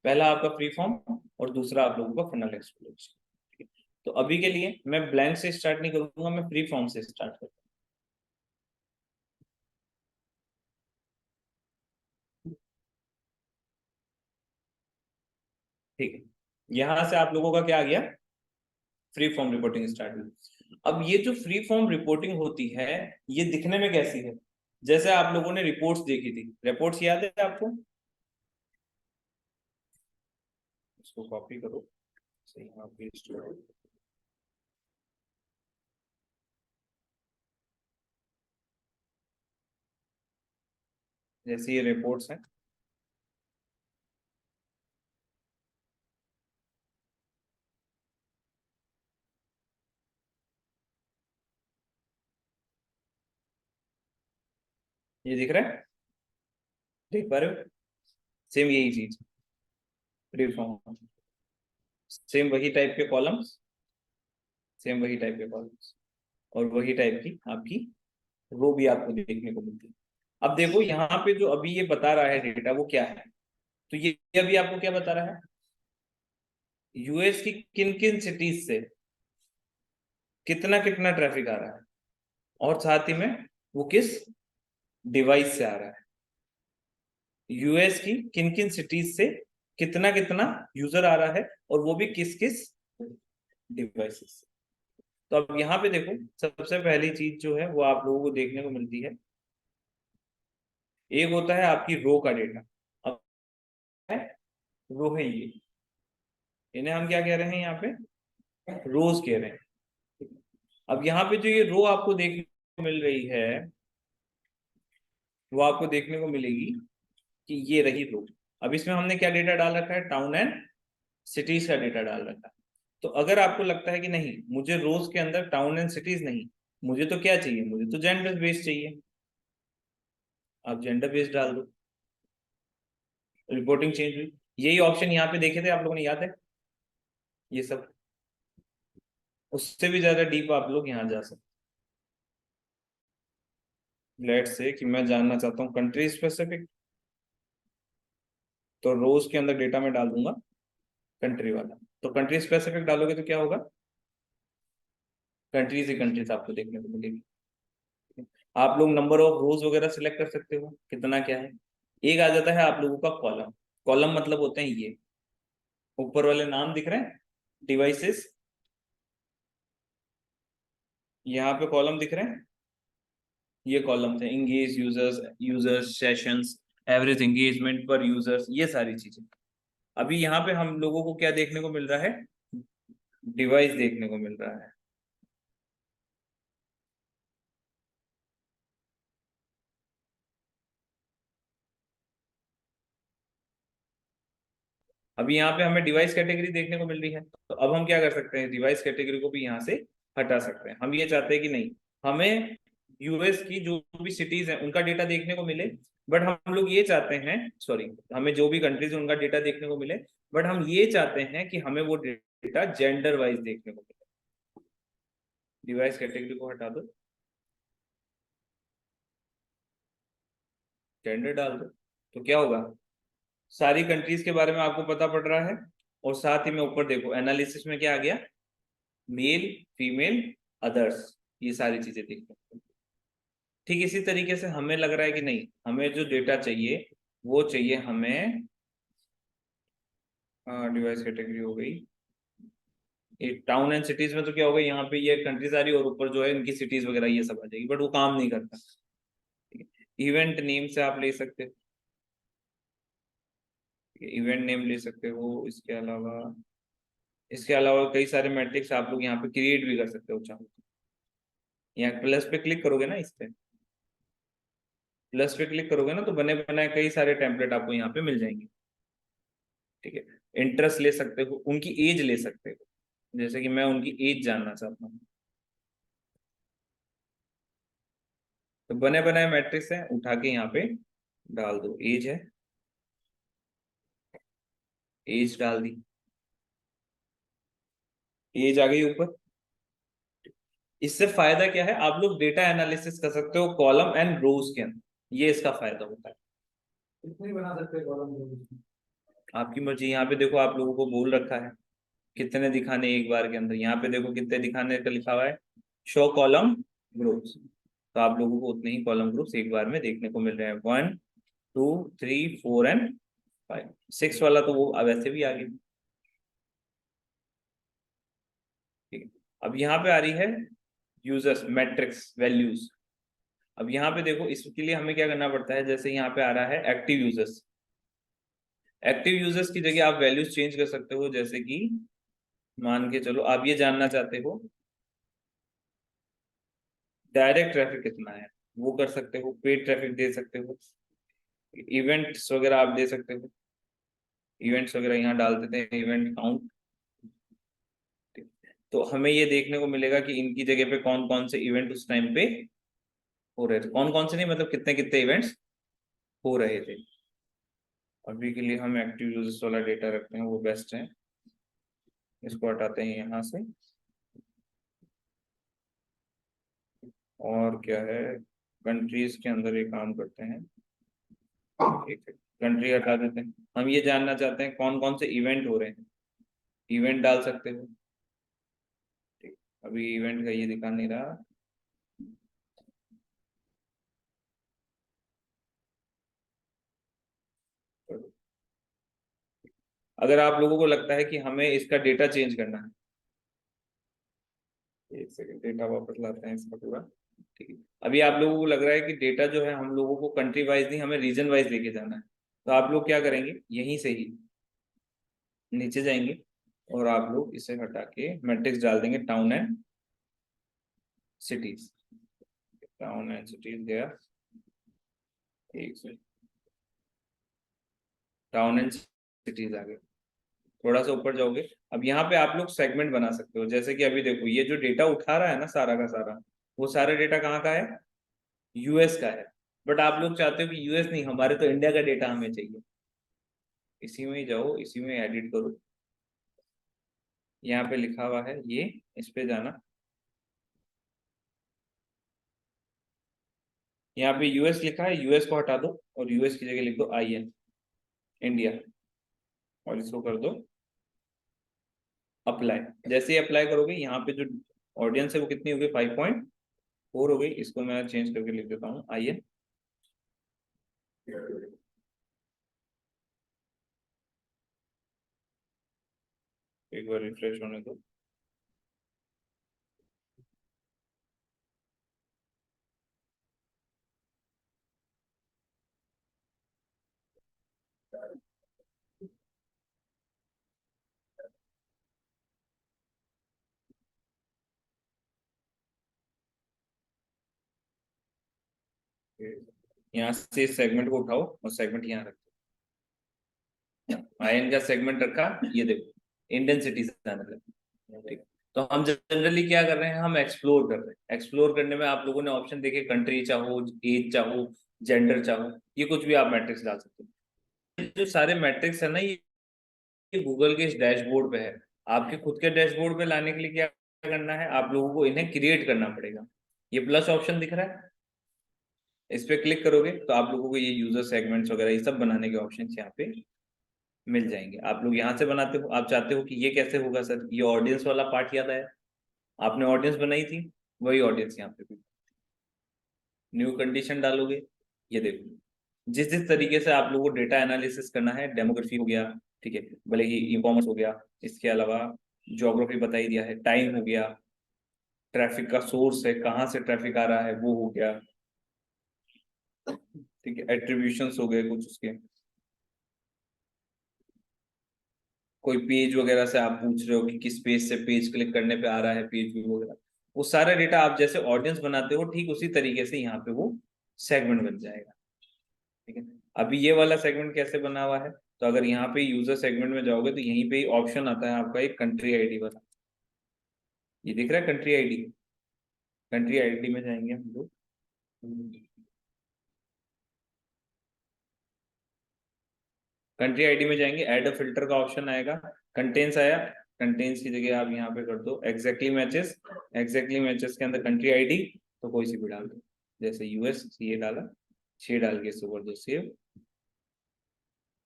पहला आपका फ्री फॉर्म और दूसरा आप लोगों का फनल एक्सप्लोरेशन। तो अभी के लिए मैं ब्लैंक से स्टार्ट नहीं करूंगा, मैं फ्री फॉर्म से स्टार्ट करूंगा। ठीक है, यहां से आप लोगों का क्या आ गया, फ्री फॉर्म रिपोर्टिंग स्टार्ट हुई। अब ये जो फ्री फॉर्म रिपोर्टिंग होती है ये दिखने में कैसी है, जैसे आप लोगों ने रिपोर्ट्स देखी थी, रिपोर्ट्स याद है आपको, इसको कॉपी करो, सही यहाँ पेस्ट करो। जैसे ये रिपोर्ट्स हैं, ये दिख रहा है, देख पा रहे हो, सेम यही चीज, फ्री फॉर्म, सेम वही टाइप के कॉलम्स, सेम वही टाइप के कॉलम्स और वही टाइप की आपकी रो भी आपको देखने को मिलती है। अब देखो यहाँ पे जो अभी ये बता रहा है डेटा वो क्या है, तो ये अभी आपको क्या बता रहा है, यूएस की किन किन सिटीज से कितना कितना ट्रैफिक आ रहा है और साथ ही में वो किस डिवाइस से आ रहा है। यूएस की किन किन सिटीज से कितना कितना यूजर आ रहा है और वो भी किस किस डिवाइसेस से। तो अब यहाँ पे देखो सबसे पहली चीज जो है वो आप लोगों को देखने को मिलती है, एक होता है आपकी रो का डेटा। अब है रो है ये, इन्हें हम क्या कह रहे हैं यहाँ पे, रोज कह रहे हैं। अब यहाँ पे जो ये रो आपको देखने को मिल रही है वो आपको देखने को मिलेगी कि ये रही रो। अब इसमें हमने क्या डेटा डाल रखा है, टाउन एंड सिटीज का डेटा डाल रखा है। तो अगर आपको लगता है कि नहीं मुझे रोज के अंदर टाउन एंड सिटीज नहीं, मुझे तो क्या चाहिए, मुझे तो जेंडर बेस्ड चाहिए, आप जेंडर बेस्ड डाल दो, रिपोर्टिंग चेंज हुई। यही ऑप्शन यहाँ पे देखे थे आप लोगों ने, याद है ये सब, उससे भी ज्यादा डीप आप लोग यहाँ जा सकते। लेट्स से कि मैं जानना चाहता हूँ कंट्री स्पेसिफिक, तो रोज के अंदर डेटा में डाल दूंगा कंट्री वाला। तो कंट्री स्पेसिफिक डालोगे तो क्या होगा, कंट्रीज ही कंट्रीज आपको देखने को मिलेगी। आप लोग नंबर ऑफ रोज वगैरह सिलेक्ट कर सकते हो कितना क्या है। एक आ जाता है आप लोगों का कॉलम, कॉलम मतलब होते हैं ये ऊपर वाले नाम दिख रहे हैं, डिवाइसेस, यहाँ पे कॉलम दिख रहे हैं, ये कॉलम थे, engage users, users sessions, average engagement पर यूजर्स, ये सारी चीजें। अभी यहाँ पे हम लोगों को क्या देखने को मिल रहा है, डिवाइस देखने को मिल रहा है। अभी यहाँ पे हमें डिवाइस कैटेगरी देखने को मिल रही है, तो अब हम क्या कर सकते हैं, डिवाइस कैटेगरी को भी यहाँ से हटा सकते हैं। हम ये चाहते हैं कि नहीं हमें यूएस की जो भी सिटीज हैं उनका डेटा देखने को मिले, बट हम लोग ये चाहते हैं, सॉरी, हमें जो भी कंट्रीज उनका डेटा देखने को मिले, बट हम ये चाहते हैं कि हमें वो डेटा जेंडर वाइज देखने को मिले। डिवाइस कैटेगरी को हटा दो, जेंडर डाल दो, तो क्या होगा, सारी कंट्रीज के बारे में आपको पता पड़ रहा है। और साथ ही में ऊपर देखो एनालिसिस में क्या आ गया, मेल फीमेल अदर्स, ये सारी चीजें देखते हैं। ठीक इसी तरीके से हमें लग रहा है कि नहीं, हमें जो डेटा चाहिए वो चाहिए हमें, डिवाइस कैटेगरी हो गई, ये टाउन एंड सिटीज में तो क्या होगा, यहाँ पे ये कंट्रीज आ रही है और ऊपर जो है इनकी सिटीज वगैरह ये सब आ जाएगी, बट वो काम नहीं करता। इवेंट नेम से आप ले सकते हो, इवेंट नेम ले सकते हो। इसके अलावा कई सारे मैट्रिक्स आप लोग यहाँ पे क्रिएट भी कर सकते हो चाहो तो। यहाँ प्लस पे क्लिक करोगे ना, इस पे प्लस पे क्लिक करोगे ना तो बने बनाए कई सारे टेम्पलेट आपको यहाँ पे मिल जाएंगे। ठीक है, इंटरेस्ट ले सकते हो, उनकी एज ले सकते हो, जैसे कि मैं उनकी एज जानना चाहता हूँ, तो बने बनाए मैट्रिक्स है, उठा के यहाँ पे डाल दो, एज है, एज डाल दी, एज आ गई ऊपर। इससे फायदा क्या है, आप लोग डेटा एनालिसिस कर सकते हो कॉलम एंड रोज के अंदर, ये इसका फायदा होता है। कितनी बना सकते हैं कॉलम? आपकी मर्जी, यहाँ पे देखो आप लोगों को बोल रखा है कितने दिखाने एक बार के अंदर, यहाँ पे देखो कितने दिखाने का लिखा हुआ है, शो कॉलम ग्रुप्स, तो आप लोगों को उतने ही कॉलम ग्रुप्स एक बार में देखने को मिल रहे हैं, 1 2 3 4 एंड 5, 6 वाला तो वो वैसे भी आ गया। ठीक है, अब यहाँ पे आ रही है यूजर्स मैट्रिक्स वैल्यूज। अब यहाँ पे देखो, इसके लिए हमें क्या करना पड़ता है, जैसे यहाँ पे आ रहा है एक्टिव यूजर्स, एक्टिव यूजर्स की जगह आप वैल्यूज चेंज कर सकते हो, जैसे कि मान के चलो आप ये जानना चाहते हो डायरेक्ट ट्रैफिक कितना है, वो कर सकते हो, पेड ट्रैफिक दे सकते हो, इवेंट्स वगैरह आप दे सकते हो, इवेंट्स वगैरह यहाँ डाल देते हैं, इवेंट काउंट। तो हमें ये देखने को मिलेगा कि इनकी जगह पे कौन कौन से इवेंट उस टाइम पे हो रहे थे, कौन कौन से नहीं मतलब कितने कितने इवेंट्स हो रहे थे। अभी के लिए हम एक्टिव यूजर्स वाला डेटा रखते हैं, वो बेस्ट है। इसको हटाते हैं यहाँ से, और क्या है, कंट्रीज के अंदर ये काम करते हैं, एक कंट्री हटा देते हैं। हम ये जानना चाहते हैं कौन कौन से इवेंट हो रहे हैं, इवेंट डाल सकते हो। ठीक, अभी इवेंट का ये दिखा नहीं रहा, अगर आप लोगों को लगता है कि हमें इसका डेटा चेंज करना है, एक सेकंड डेटा वापस लाते हैं इसका पूरा। ठीक है, अभी आप लोगों को लग रहा है कि डेटा जो है हम लोगों को कंट्री वाइज नहीं, हमें रीजन वाइज लेके जाना है, तो आप लोग क्या करेंगे, यहीं से ही नीचे जाएंगे और आप लोग इसे हटा के मैट्रिक्स डाल देंगे, town and cities, town and cities गया, एक से टाउन एंड सिटीज आ गए। थोड़ा सा ऊपर जाओगे, अब यहाँ पे आप लोग सेगमेंट बना सकते हो, जैसे कि अभी देखो ये जो डेटा उठा रहा है ना सारा का सारा, वो सारा डेटा कहाँ का है, यूएस का है, बट आप लोग चाहते हो कि यूएस नहीं, हमारे तो इंडिया का डेटा हमें चाहिए। इसी में ही जाओ, इसी में एडिट करो, यहाँ पे लिखा हुआ है ये, इस पे जाना, यहाँ पे यूएस लिखा है, यूएस को हटा दो और यूएस की जगह लिख दो IN, इंडिया, और इसको कर दो अप्लाई। जैसे ही अप्लाई करोगे, यहाँ पे जो ऑडियंस है वो कितनी हो गई, 5.4 हो गई, इसको मैं चेंज करके लिख देता हूँ IN। एक बार रिफ्रेश होने दो, यहाँ से इस सेगमेंट को उठाओ और सेगमेंट यहाँ रखो, IN का सेगमेंट रखा, ये देखो इंडियन सिटीजन है। ठीक, तो हम जनरली क्या कर रहे हैं, हम एक्सप्लोर कर रहे हैं, एक्सप्लोर करने में आप लोगों ने ऑप्शन देखे, कंट्री चाहो, एज चाहो, जेंडर चाहो, ये कुछ भी आप मैट्रिक्स डाल सकते हो। जो सारे मैट्रिक्स है ना, ये गूगल के इस डैशबोर्ड पे है, आपके खुद के डैशबोर्ड पे लाने के लिए क्या करना है, आप लोगों को इन्हें क्रिएट करना पड़ेगा। ये प्लस ऑप्शन दिख रहा है, इस पे क्लिक करोगे तो आप लोगों को ये यूजर सेगमेंट्स वगैरह ये सब बनाने के ऑप्शन यहाँ पे मिल जाएंगे। आप लोग यहाँ से बनाते हो, आप चाहते हो कि ये कैसे होगा सर, ये ऑडियंस वाला पार्ट याद आया, आपने ऑडियंस बनाई थी, वही ऑडियंस यहाँ पे भी। न्यू कंडीशन डालोगे, ये देखो जिस जिस तरीके से आप लोगों को डेटा एनालिसिस करना है, डेमोग्राफी हो गया, ठीक है, भले ही ई कॉमर्स हो गया, इसके अलावा ज्योग्राफी बता ही दिया है, टाइम हो गया, ट्रैफिक का सोर्स है, कहाँ से ट्रैफिक आ रहा है वो हो गया, ठीक है, एट्रीब्यूशंस हो गए कुछ उसके, कोई पेज वगैरह से आप पूछ रहे हो कि किस पेज से पेज क्लिक करने पे आ रहा है पेज व्यू वगैरह, वो सारा डेटा आप जैसे ऑडियंस बनाते हो ठीक उसी तरीके से यहाँ पे वो सेगमेंट बन जाएगा, ठीक है। अभी ये वाला सेगमेंट कैसे बना हुआ है, तो अगर यहाँ पे यूजर सेगमेंट में जाओगे तो यहीं पे ही ऑप्शन आता है आपका एक कंट्री आईडी वाला, ये दिख रहा है कंट्री आईडी, कंट्री आईडी में जाएंगे हम लोग, कंट्री आईडी में जाएंगे, ऐड अ फिल्टर का ऑप्शन आएगा, कंटेन्स आया, कंटेन्स की जगह आप यहाँ पे कर दो एग्जैक्टली मैचेस, एग्जैक्टली मैचेस के अंदर कंट्री आईडी तो कोई सी भी डाल दो, जैसे यूएस सीए डाला, 6 डाल के इसको कर दो सेव,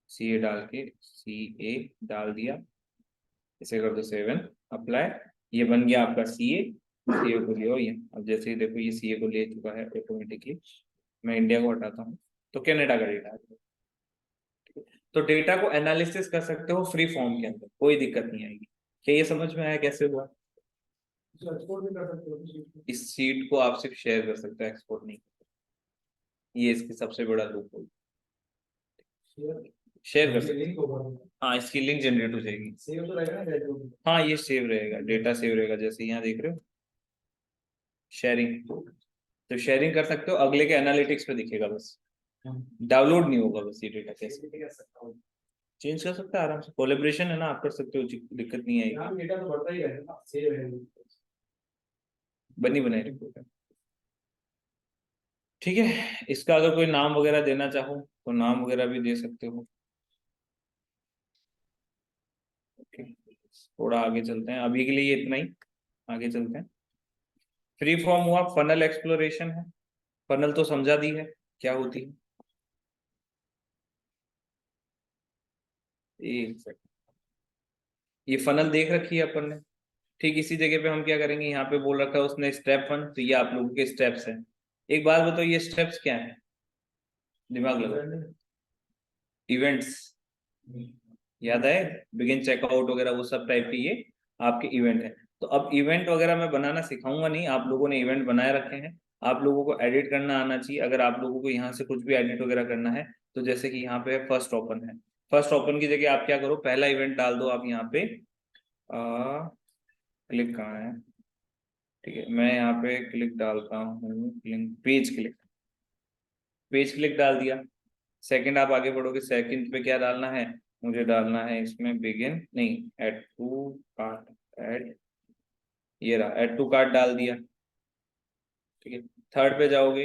सीए डाल के सीए डाल दिया, इसे कर दो 7 अप्लाई, ये बन गया आपका सीए, सीए को लियो ये, अब जैसे ही देखो ये सीए को ले चुका है ऑटोमेटिकली, मैं इंडिया को हटाता हूँ तो कनाडा का डेटा, तो डेटा को एनालिसिस कर सकते हो फ्री फॉर्म के अंदर, कोई दिक्कत नहीं आएगी। क्या ये समझ में आया कैसे हुआ? एक्सपोर्ट भी कर सकते हो किसी को। इस सीट को आप सिर्फ शेयर कर सकते हो, एक्सपोर्ट नहीं, ये इसकी सबसे बड़ा लूप होगी, शेयर कर सकते लिंक होगा, हो, हाँ इसकी लिंक जनरेट हो जाएगी, सेव तो रहेगा ना डेटा। हाँ ये सेव रहेगा, डेटा सेव रहेगा, जैसे यहाँ देख रहे हो शेयरिंग, तो शेयरिंग कर सकते हो, अगले के एनालिटिक्स पे दिखेगा, बस डाउनलोड नहीं होगा, बस ये डेटा कैसे चेंज कर सकते हैं आराम से, कोलेब्रेशन है ना, आप कर सकते हो, दिक्कत नहीं आएगी, डेटा तो बढ़ता ही रहेगा ना, सेव है। बनी बनाई रिपोर्ट है, ठीक है। इसका अगर कोई नाम वगैरह देना चाहो तो नाम वगैरह भी दे सकते हो, ओके। थोड़ा आगे चलते हैं, अभी के लिए ये इतना ही, आगे चलते हैं। फ्री फॉर्म हुआ, फनल एक्सप्लोरेशन है, फनल तो समझा दी है क्या होती है, एक सेकंड, ये फनल देख रखी है अपन ने, ठीक इसी जगह पे हम क्या करेंगे, यहाँ पे बोल रखा है उसने स्टेप 1, तो ये आप लोगों के स्टेप्स हैं। एक बात बताओ ये स्टेप्स क्या है, दिमाग लगाओ, इवेंट्स याद है, बिगिन चेकआउट वगैरह वो सब टाइप के ये आपके इवेंट है। तो अब इवेंट वगैरह मैं बनाना सिखाऊंगा नहीं, आप लोगों ने इवेंट बनाए रखे हैं, आप लोगों को एडिट करना आना चाहिए, अगर आप लोगों को यहाँ से कुछ भी एडिट वगैरह करना है, तो जैसे कि यहाँ पे फर्स्ट ओपन है, फर्स्ट ओपन की जगह आप क्या करो, पहला इवेंट डाल दो आप यहाँ पे, क्लिक कहाँ है, ठीक है, मैं यहाँ पे क्लिक डालता हूँ, पेज क्लिक, पेज क्लिक डाल दिया, सेकंड आप आगे बढ़ोगे, सेकंड पे क्या डालना है, मुझे डालना है इसमें बिगिन नहीं, एड टू कार्ट, एड, ये रहा एड टू कार्ट डाल दिया, ठीक है। थर्ड पे जाओगे,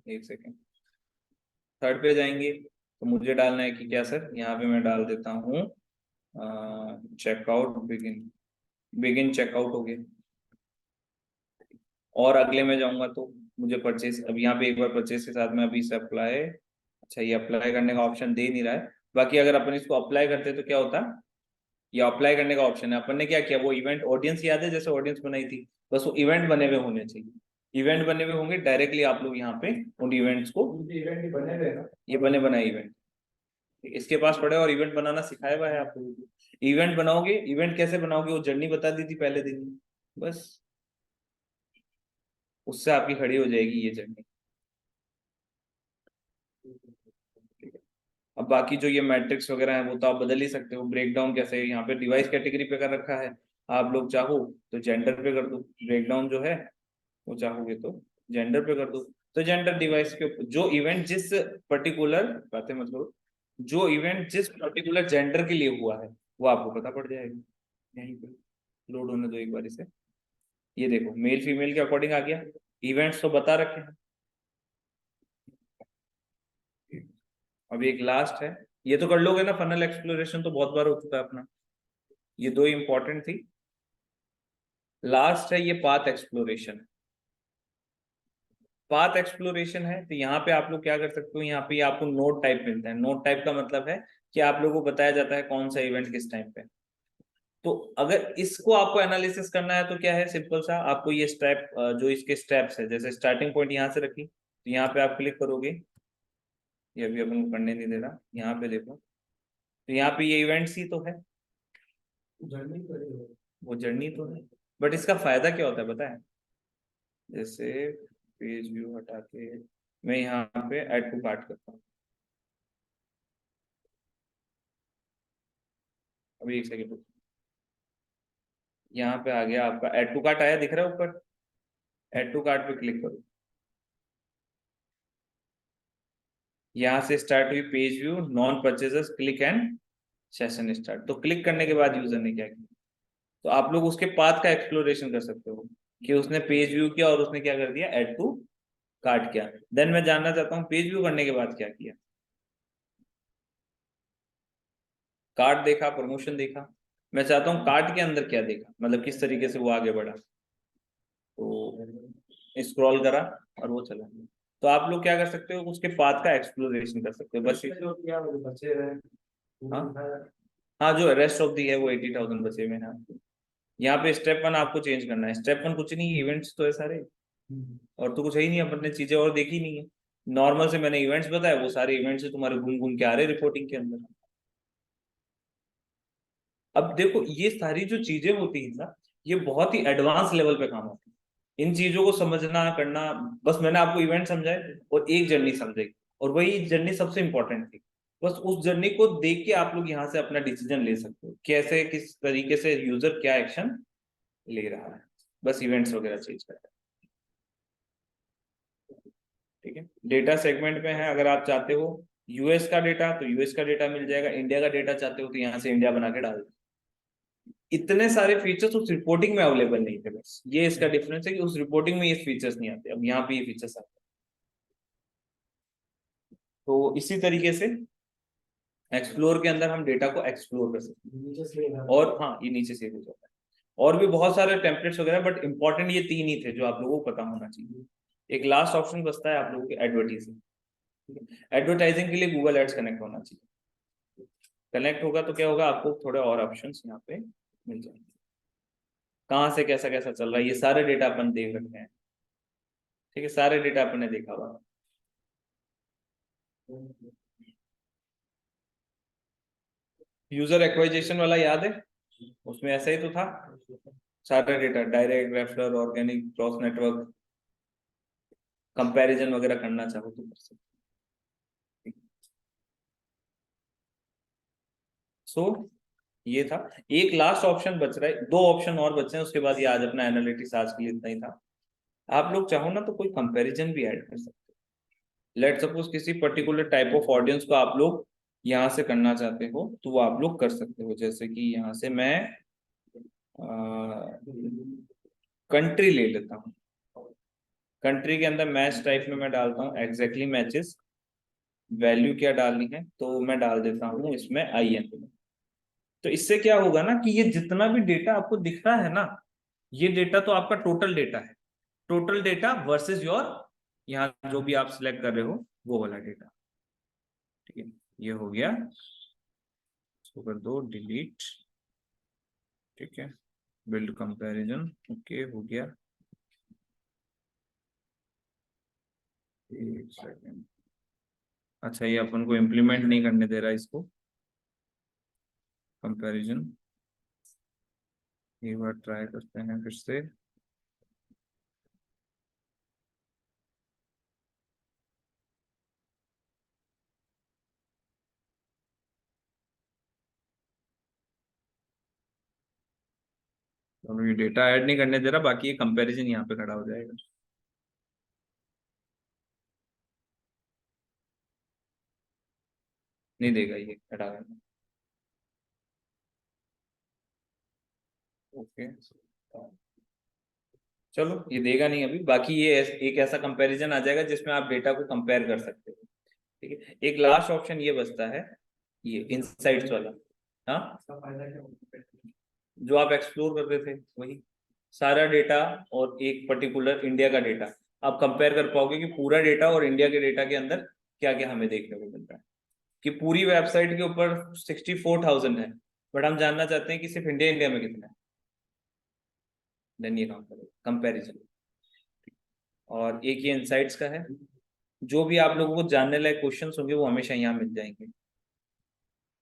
एक सेकेंड, थर्ड पे जाएंगे तो मुझे डालना है कि क्या सर, यहाँ पे मैं डाल देता हूँ चेकआउट बिगिन, बिगिन चेकआउट हो गया, और अगले में जाऊंगा तो मुझे परचेस, अब यहाँ पे एक बार परचेस के साथ में अभी से अप्लाई, अच्छा ये अप्लाई करने का ऑप्शन दे नहीं रहा है, बाकी अगर अपन इसको अप्लाई करते तो क्या होता, ये अप्लाई करने का ऑप्शन है, अपन ने क्या किया, वो इवेंट ऑडियंस याद है जैसे ऑडियंस बनाई थी, बस वो इवेंट बने हुए होने चाहिए, इवेंट बने हुए होंगे, डायरेक्टली आप लोग यहाँ पे उन इवेंट्स को, इवेंट बने रहेगा, ये बने बनाए इवेंट इसके पास पड़े और इवेंट बनाना सिखाया हुआ है आप लोगों को, इवेंट बनाओगे, इवेंट कैसे बनाओगे वो जर्नी बता दी थी पहले दिन में, बस उससे आपकी खड़ी हो जाएगी ये जर्नी, ठीक है। अब बाकी जो ये मैट्रिक्स वगैरह है वो तो आप बदल ही सकते हो, ब्रेक डाउन कैसे, यहाँ पे डिवाइस कैटेगरी पे कर रखा है, आप लोग चाहो तो जेंडर पे कर दो, ब्रेक डाउन जो है वो चाहोगे तो जेंडर पे कर दो, तो जेंडर डिवाइस के ऊपर जो इवेंट जिस पर्टिकुलर, बातें मत करो, जो इवेंट जिस पर्टिकुलर जेंडर के लिए हुआ है वो आपको पता पड़ जाएगा, यहीं पे लोड होने दो एक बार इसे, ये देखो मेल फीमेल के अकॉर्डिंग आ गया, इवेंट्स तो बता रखे हैं, अभी एक लास्ट है, ये तो कर लोगे ना, फनल एक्सप्लोरेशन तो बहुत बार हो चुका है अपना, ये दो इंपॉर्टेंट थी, लास्ट है ये पाथ एक्सप्लोरेशन, पाथ एक्सप्लोरेशन है, तो यहाँ पे आप लोग क्या कर सकते हो, यहाँ पे आपको नोट टाइप मिलता है, नोट टाइप का मतलब है कि आप लोगों को बताया जाता है कौन सा इवेंट किस टाइम पे, तो अगर इसको आपको एनालिसिस करना है तो क्या है, सिंपल सा, आपको ये स्टेप, जो इसके स्टेप्स है, जैसे स्टार्टिंग पॉइंट यहाँ से रखी, तो यहाँ पे आप क्लिक करोगे, ये अभी अपन को करने नहीं दे रहा, यहाँ पे देखो, तो यहाँ पे ये इवेंट्स ही तो है, जर्नी करेंगे। वो जर्नी तो है, बट इसका फायदा क्या होता है पता है, जैसे पेज व्यू हटा के मैं यहाँ पे ऐड टू कार्ट करता हूँ, अभी एक सेकेंड, यहाँ पे आ गया आपका ऐड टू कार्ट, आया दिख रहा है ऊपर, ऐड टू कार्ट पे क्लिक करो, यहाँ से स्टार्ट हुई page view, non purchasers, click and session start. तो क्लिक करने के बाद यूजर ने क्या किया, तो आप लोग उसके पाथ का एक्सप्लोरेशन कर सकते हो कि उसने पेज व्यू किया और उसने क्या कर दिया, ऐड टू कार्ट किया। देन मैं जानना चाहता हूँ पेज व्यू करने के बाद क्या किया, कार्ट देखा, प्रमोशन देखा, मैं चाहता हूँ कार्ट के अंदर क्या देखा, मतलब किस तरीके से वो आगे बढ़ा, तो स्क्रॉल करा और वो चला गया। तो आप लोग क्या कर सकते हो, उसके पाथ का एक्सप्लोरेशन कर सकते हो बस। जो किया वो बचे रहे, हाँ हाँ, जो रेस्ट ऑफ दी है वो 80,000 बचे हुए हैं आपके। यहाँ पे स्टेप 1 आपको चेंज करना है, स्टेप 1 कुछ नहीं, इवेंट्स तो है सारे, और तो कुछ है ही नहीं, अपन ने चीजें और देखी नहीं है, नॉर्मल से मैंने इवेंट्स बताया, वो सारे इवेंट्स से तुम्हारे घूम घूम के आ रहे रिपोर्टिंग के अंदर। अब देखो ये सारी जो चीजें होती है ना, ये बहुत ही एडवांस लेवल पे काम होती है, इन चीजों को समझना करना, बस मैंने आपको इवेंट समझाए और एक जर्नी समझाई, और वही जर्नी सबसे इंपॉर्टेंट थी, बस उस जर्नी को देख के आप लोग यहाँ से अपना डिसीजन ले सकते हो, कैसे किस तरीके से यूजर क्या एक्शन ले रहा है, बस इवेंट्स वगैरह चेंज करना है। ठीक है, डेटा सेगमेंट में है, अगर आप चाहते हो यूएस का डेटा तो यूएस का डेटा मिल जाएगा, इंडिया का डेटा चाहते हो तो यहाँ से इंडिया बना के डाल दो। इतने सारे फीचर्स उस रिपोर्टिंग में अवेलेबल नहीं थे, बस ये इसका डिफरेंस है कि उस रिपोर्टिंग में ये फीचर्स नहीं आते, अब यहाँ पे ये फीचर्स आते हैं। तो इसी तरीके से एक्सप्लोर के अंदर हम डेटा को एक्सप्लोर कर सकते नीचे से हैं, और हाँ ये नीचे से हो जाता है, और भी बहुत सारे टेम्पलेट्स वगैरह, बट इंपॉर्टेंट ये 3 ही थे जो आप लोगों को पता होना चाहिए। एक लास्ट ऑप्शन बचता है आप लोगों के एडवर्टीजिंग, एडवर्टाइजिंग के लिए गूगल एड्स कनेक्ट होना चाहिए, कनेक्ट होगा तो क्या होगा, आपको थोड़े और ऑप्शंस यहाँ पे मिल जाएंगे, कहाँ से कैसा कैसा चल रहा है, ये सारे डेटा अपन देख रखे हैं। ठीक है, सारे डेटा अपन ने देखा हुआ। यूजर एक्वाइजेशन वाला याद है, उसमें ऐसा ही तो था, सारा data direct, referral, organic, cross network, comparison वगैरह करना चाहो तो कर सकते। सो ये था, एक लास्ट ऑप्शन बच रहा है, 2 ऑप्शन और बचे हैं, उसके बाद ये आज अपना एनालिटिक्स आज के लिए इतना ही था। आप लोग चाहो ना तो कोई कंपैरिजन भी ऐड कर सकते हो, लेट सपोज किसी पर्टिकुलर टाइप ऑफ ऑडियंस को आप लोग यहाँ से करना चाहते हो तो वो आप लोग कर सकते हो, जैसे कि यहाँ से मैं कंट्री ले लेता हूँ, कंट्री के अंदर मैच टाइप में मैं डालता हूँ एग्जैक्टली मैचेस, वैल्यू क्या डालनी है तो मैं डाल देता हूँ इसमें IN। तो इससे क्या होगा ना कि ये जितना भी डेटा आपको दिख रहा है ना, ये डेटा तो आपका टोटल डेटा है, टोटल डेटा वर्सेस योर, यहाँ जो भी आप सिलेक्ट कर रहे हो वो वाला डेटा। ठीक है, ये हो गया, इसको कर दो डिलीट। ठीक है, बिल्ड कंपैरिजन, ओके हो गया, एक सेकेंड, अच्छा ये अपन को इम्प्लीमेंट नहीं करने दे रहा इसको, कंपैरिजन, एक बार ट्राई करते हैं फिर से। तो ये डेटा ऐड नहीं करने दे रहा, बाकी ये कंपैरिजन यहाँ पे खड़ा हो जाएगा। नहीं देगा ये, हटा देना। ओके, चलो ये देगा नहीं अभी, बाकी ये एक ऐसा कंपैरिजन आ जाएगा जिसमें आप डेटा को कंपेयर कर सकते हो। ठीक है, एक लास्ट ऑप्शन ये बचता है, ये इनसाइट्स वाला। हाँ, इसका फायदा क्या होगा? जो आप एक्सप्लोर कर रहे थे वही सारा डेटा, और एक पर्टिकुलर इंडिया का डेटा आप कंपेयर कर पाओगे कि पूरा डेटा और इंडिया के डेटा के अंदर क्या क्या हमें देखने को मिल रहा है, कि पूरी वेबसाइट के ऊपर 64,000 है, बट हम जानना चाहते हैं कि सिर्फ इंडिया में कितना है, देन ये काम करेगा कंपैरिजन। और एक ये इनसाइट्स का है, जो भी आप लोगों को जानने लायक क्वेश्चंस होंगे वो हमेशा यहाँ मिल जाएंगे,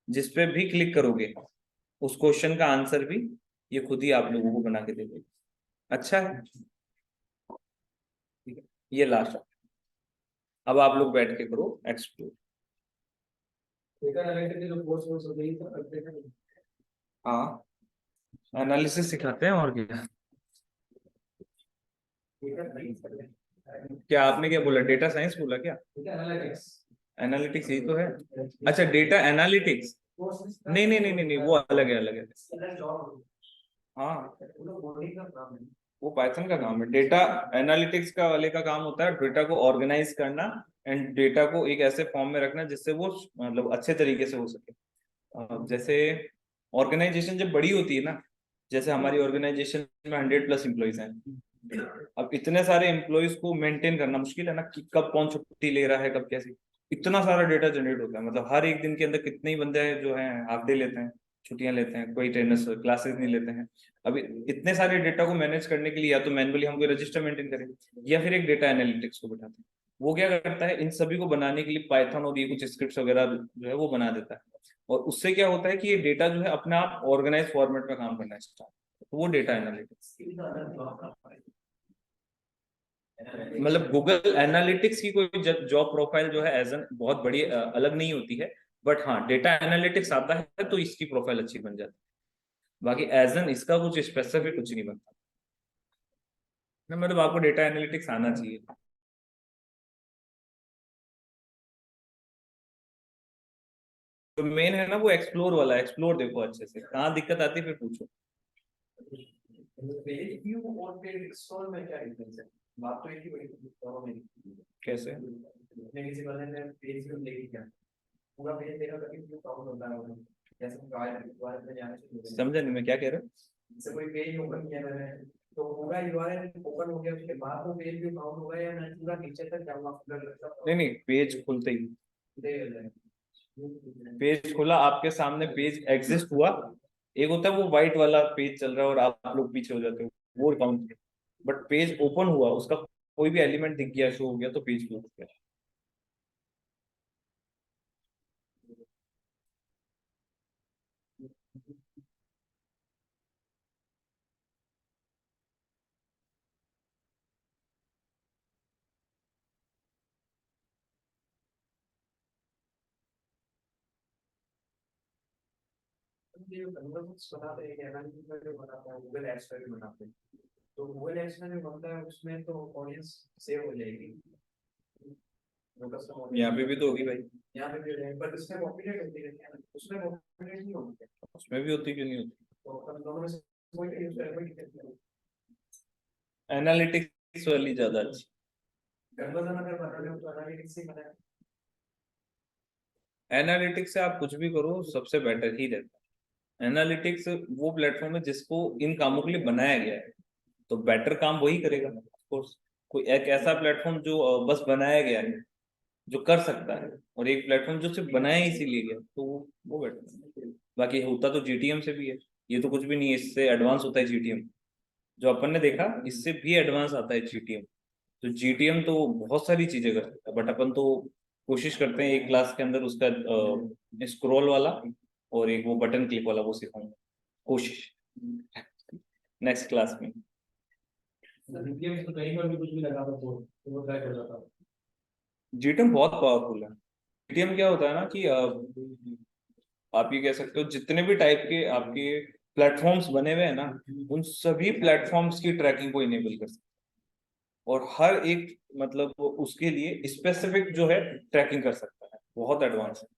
जिस पे भी क्लिक करोगे उस क्वेश्चन का आंसर भी ये खुद ही आप लोगों को बना के दे देगा। अच्छा है, ठीक है, ये लास्ट। अब आप लोग बैठ के करो एक्सप्लोर। डेटा एनालिटिक्स के जो कोर्स होते हैं तो करते हैं। हाँ, एनालिसिस सिखाते हैं और क्या। डेटा साइंस करते हैं। क्या आपने क्या बोला, डेटा साइंस बोला क्या? डेटा एनालिटिक्स एनालिटिक्स यही तो है। अच्छा, डेटा एनालिटिक्स, कोर्स नहीं नहीं नहीं नहीं नहीं, वो अलग है, अलग है। जॉब हाँ, वो लोग कोडिंग का काम है। वो पाइथन का काम है। डेटा एनालिटिक्स का वाले का काम होता है डेटा को ऑर्गेनाइज करना एंड डेटा को एक ऐसे फॉर्म में रखना जिससे वो मतलब अच्छे तरीके से हो सके। जैसे ऑर्गेनाइजेशन जब बड़ी होती है ना, जैसे हमारी ऑर्गेनाइजेशन में 100+ एम्प्लॉइज हैं। अब इतने सारे एम्प्लॉइज को मेंटेन करना मुश्किल है ना, कि कब कौन छुट्टी ले रहा है, कब कैसे, इतना सारा डेटा जनरेट होता है। मतलब हर एक दिन के अंदर कितने ही बंदे हैं जो हैं हाफ डे लेते हैं, छुट्टियां लेते हैं, कोई ट्रेनर्स क्लासेस नहीं लेते हैं। अभी इतने सारे डेटा को मैनेज करने के लिए या तो मैनुअली हम कोई रजिस्टर मेंटेन करें, या फिर एक डेटा एनालिटिक्स को बिठाते हैं। वो क्या करता है, इन सभी को बनाने के लिए पाइथन और ये कुछ स्क्रिप्ट्स वगैरह जो है वो बना देता है। और उससे क्या होता है कि ये डेटा जो है अपने आप ऑर्गेनाइज फॉर्मेट में काम करना स्टार्ट, तो वो डेटा एनालिटिक्स। मतलब गूगल एनालिटिक्स की कोई जॉब प्रोफाइल जो है एज एन बहुत बड़ी अलग नहीं होती है, बट हाँ डेटा एनालिटिक्स आता है तो इसकी प्रोफाइल अच्छी बन जाती है। बाकी एज एन इसका कुछ स्पेसिफिक कुछ नहीं बनता ना, मतलब आपको डेटा एनालिटिक्स आना चाहिए। तो मेन है ना वो एक्सप्लोर वाला, एक्सप्लोर देखो अच्छे से, कहाँ दिक्कत आती है फिर पूछो। पेज व्यू और पेज एक्सप्लोर में क्या डिफरेंस है? बात तो एक ही बड़ी दोनों में। कैसे? मैंने किसी बंदे ने पेज व्यू लेके क्या पूरा पेज देखा करके व्यू काउंट होता है वो, जैसे यूआरएल में जाने से समझा नहीं मैं क्या कह रहा हूँ। जैसे कोई पेज ओपन किया मैंने तो पूरा यूआरएल ओपन हो गया, उसके बाद वो पेज व्यू काउंट होगा या मैं पूरा नीचे तक जाऊंगा नहीं नहीं, पेज खुलते ही, दे पेज खुला आपके सामने, पेज एग्जिस्ट हुआ, एक होता है वो व्हाइट वाला पेज चल रहा है और आप लोग पीछे हो जाते हो, वो काउंट। बट पेज ओपन हुआ, उसका कोई भी एलिमेंट दिख गया, शो हो गया, तो पेज क्लोज हो गया। ये कन्वर्जेंस बनाते हैं एनालिटिक्स में जो बनाता है गूगल एड्स का भी बनाते हैं, तो गूगल एड्स में जो बनता है उसमें तो ऑडियंस सेव हो जाएगी, जो कस्टमर यहाँ पे भी तो होगी भाई। यहाँ पे भी रहेगी, पर उसमें पॉपुलेट होती है, उसमें पॉपुलेट नहीं होती है, उसमें भी होती, क्यों नहीं होती? तो हम दोनों में से कोई यूज करें कोई दिक्कत नहीं एनालिटिक्स वाली ज्यादा अच्छी। कन्वर्जन अगर बना रहे हो तो एनालिटिक्स से बनाए। एनालिटिक्स से आप कुछ भी करो सबसे बेटर ही रहता है। एनालिटिक्स वो प्लेटफॉर्म है जिसको इन कामों के लिए बनाया गया है, तो बेटर काम वही करेगा ऑफ कोर्स। कोई एक ऐसा प्लेटफॉर्म जो बस बनाया गया है, जो कर सकता है, और एक प्लेटफॉर्म जो सिर्फ बनाया ही इसीलिए गया, तो वो बेटर है। बाकी होता तो जीटीएम से भी है, ये तो कुछ भी नहीं है, इससे एडवांस होता है जीटीएम। जो अपन ने देखा इससे भी एडवांस आता है जीटीएम। तो जीटीएम तो बहुत सारी चीजें कर सकता है, बट अपन तो कोशिश करते हैं एक क्लास के अंदर उसका स्क्रॉल वाला और एक वो बटन क्लिक वाला वो सिखाऊंगा, कोशिश नेक्स्ट क्लास में। जीटीएम तो कहीं पर भी कुछ भी लगा दो तो वो ट्राई कर जाता है। जीटीएम बहुत पावरफुल है। जीटीएम क्या होता है ना कि आप ये कह सकते हो जितने भी टाइप के आपके प्लेटफॉर्म्स बने हुए हैं ना, उन सभी प्लेटफॉर्म्स की ट्रैकिंग को इनेबल कर सकते हैं, और हर एक मतलब वो उसके लिए स्पेसिफिक जो है ट्रैकिंग कर सकता है, बहुत एडवांस है।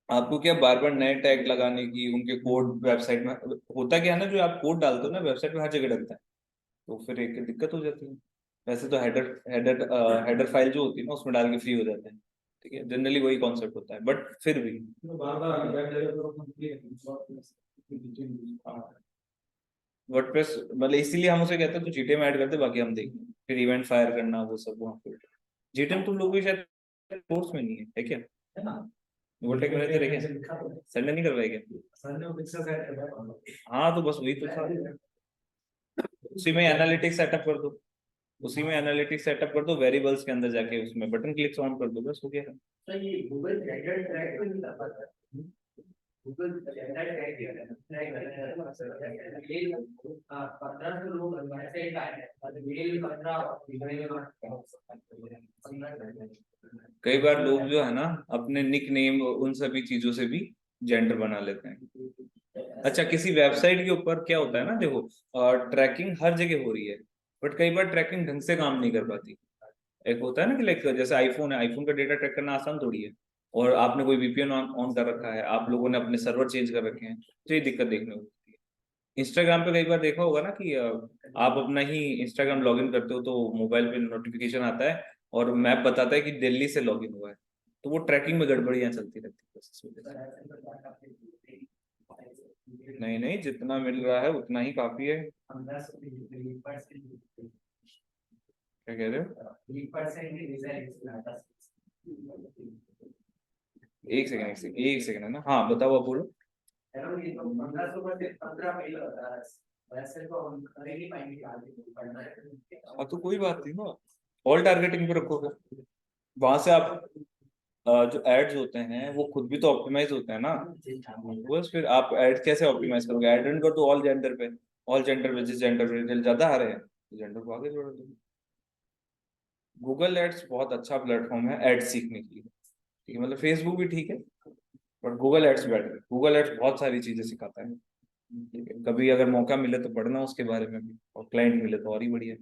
आपको क्या बार बार नए टैग लगाने की, उनके कोड वेबसाइट में होता क्या है ना, जो आप कोड डालते हो ना वेबसाइट में हर जगह डलता है, तो फिर एक दिक्कत हो जाती है। वैसे तो हेडर हेडर हेडर फाइल जो होती है ना उसमें डाल के फ्री हो जाते हैं, ठीक है, जनरली वही कॉन्सेप्ट होता है, बट फिर भी बार-बार आगे बैठ जाएगा तो कंप्लीट वर्डप्रेस मतलब इसीलिए हम उसे कहते हैं तो जीटीएम ऐड करते, बाकी हम देखेंगे फिर इवेंट फायर करना वो सब वहाँ पे। जीटीएम तुम लोग भी शायद कोर्स में नहीं है क्या? है ना। वोल्टेक में रहते रहे क्या? संडे नहीं करवाए क्या? हाँ तो बस वही तो था, उसी में एनालिटिक्स सेटअप कर दो, उसी में एनालिटिक्स सेटअप कर दो, वेरिएबल्स के अंदर जाके उसमें बटन क्लिक्स ऑन कर दो, बस हो गया। तो ये गूगल ट्रैकर ट्रैक नहीं कर पाता, गूगल ट्रैकर ट्रैक किया है, ट्रैक करना है ये 15 लोग ऐसे ही आए हैं, और मेल 15 कई बार लोग जो है ना अपने निक नेम उन सभी चीजों से भी जेंडर बना लेते हैं। अच्छा, किसी वेबसाइट के ऊपर क्या होता है ना, देखो ट्रैकिंग हर जगह हो रही है, बट कई बार ट्रैकिंग ढंग से काम नहीं कर पाती। एक होता है ना कि लाइक जैसे आईफोन है, आईफोन का डेटा ट्रैक करना आसान थोड़ी है, और आपने कोई वीपीएन ऑन कर रखा है, आप लोगों ने अपने सर्वर चेंज कर रखे हैं, तो ये दिक्कत देखने को मिलती है। इंस्टाग्राम पे कई बार देखा होगा ना कि आप अपना ही इंस्टाग्राम लॉगिन करते हो तो मोबाइल पे नोटिफिकेशन आता है और मैप बताता है कि दिल्ली से लॉगिन हुआ है, तो वो ट्रैकिंग में गड़बड़ियां चलती रहती है बस इस वजह से। नहीं नहीं, जितना मिल रहा है उतना ही काफी है। क्या कह रहे हो? एक सेकंड एक सेकंड एक सेकंड है ना, हाँ बताओ, आप बोलो। हाँ तो कोई बात नहीं ना, ऑल टारगेटिंग पे रखोगे, वहां से आप जो एड्स होते हैं वो खुद भी तो ऑप्टिमाइज होते हैं ना, बस फिर आप ऐड कैसे ऑप्टिमाइज करोगे? ऐड रन कर दो ऑल जेंडर पे, ऑल जेंडर पे जिस जेंडर पे ज्यादा आ रहे हैं तो जेंडर को आगे जोड़ दो। गूगल एड्स बहुत अच्छा प्लेटफॉर्म है एड सीखने के लिए, ठीक है, मतलब फेसबुक भी ठीक है, बट गूगल एड्स बेटर है। गूगल एड्स बहुत सारी चीजें सिखाता है, ठीक है, कभी अगर मौका मिले तो पढ़ना उसके बारे में भी, और क्लाइंट मिले तो और ही बढ़िया।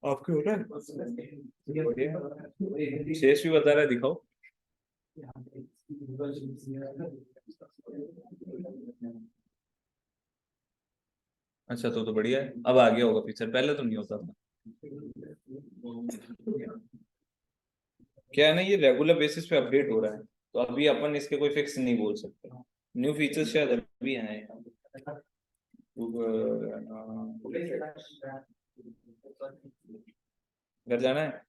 आपके हो रहा है बढ़िया, शेष भी बता रहा है, दिखाओ। अच्छा तो बढ़िया है, अब आ गया होगा फीचर, पहले तो नहीं होता था। क्या है ना, ये रेगुलर बेसिस पे अपडेट हो रहा है, तो अभी अपन इसके कोई फिक्स नहीं बोल सकते। न्यू फीचर्स शायद अभी आए हैं। घर जाना है?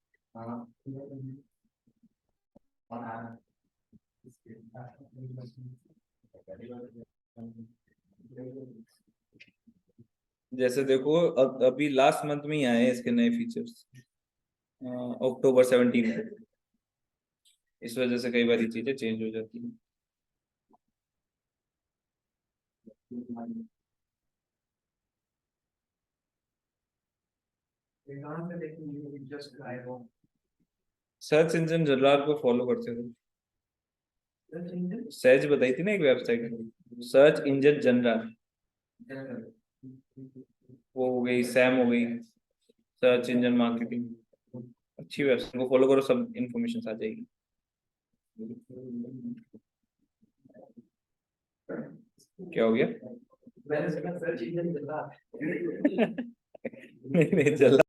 जैसे देखो अभी लास्ट मंथ में ही आए हैं इसके नए फीचर्स, अक्टूबर 17 को, इस वजह से कई बार चीजें चेंज हो जाती हैं। सर्च इंजन जनरल को फॉलो करते हो? सहज बताई थी ना एक वेबसाइट, सर्च इंजन जनरल, वो हो गई, सैम हो गई, सर्च इंजन मार्केटिंग, अच्छी वेबसाइट को फॉलो करो, सब इंफॉर्मेशन आ जाएगी। क्या हो गया? नहीं नहीं, जल्ला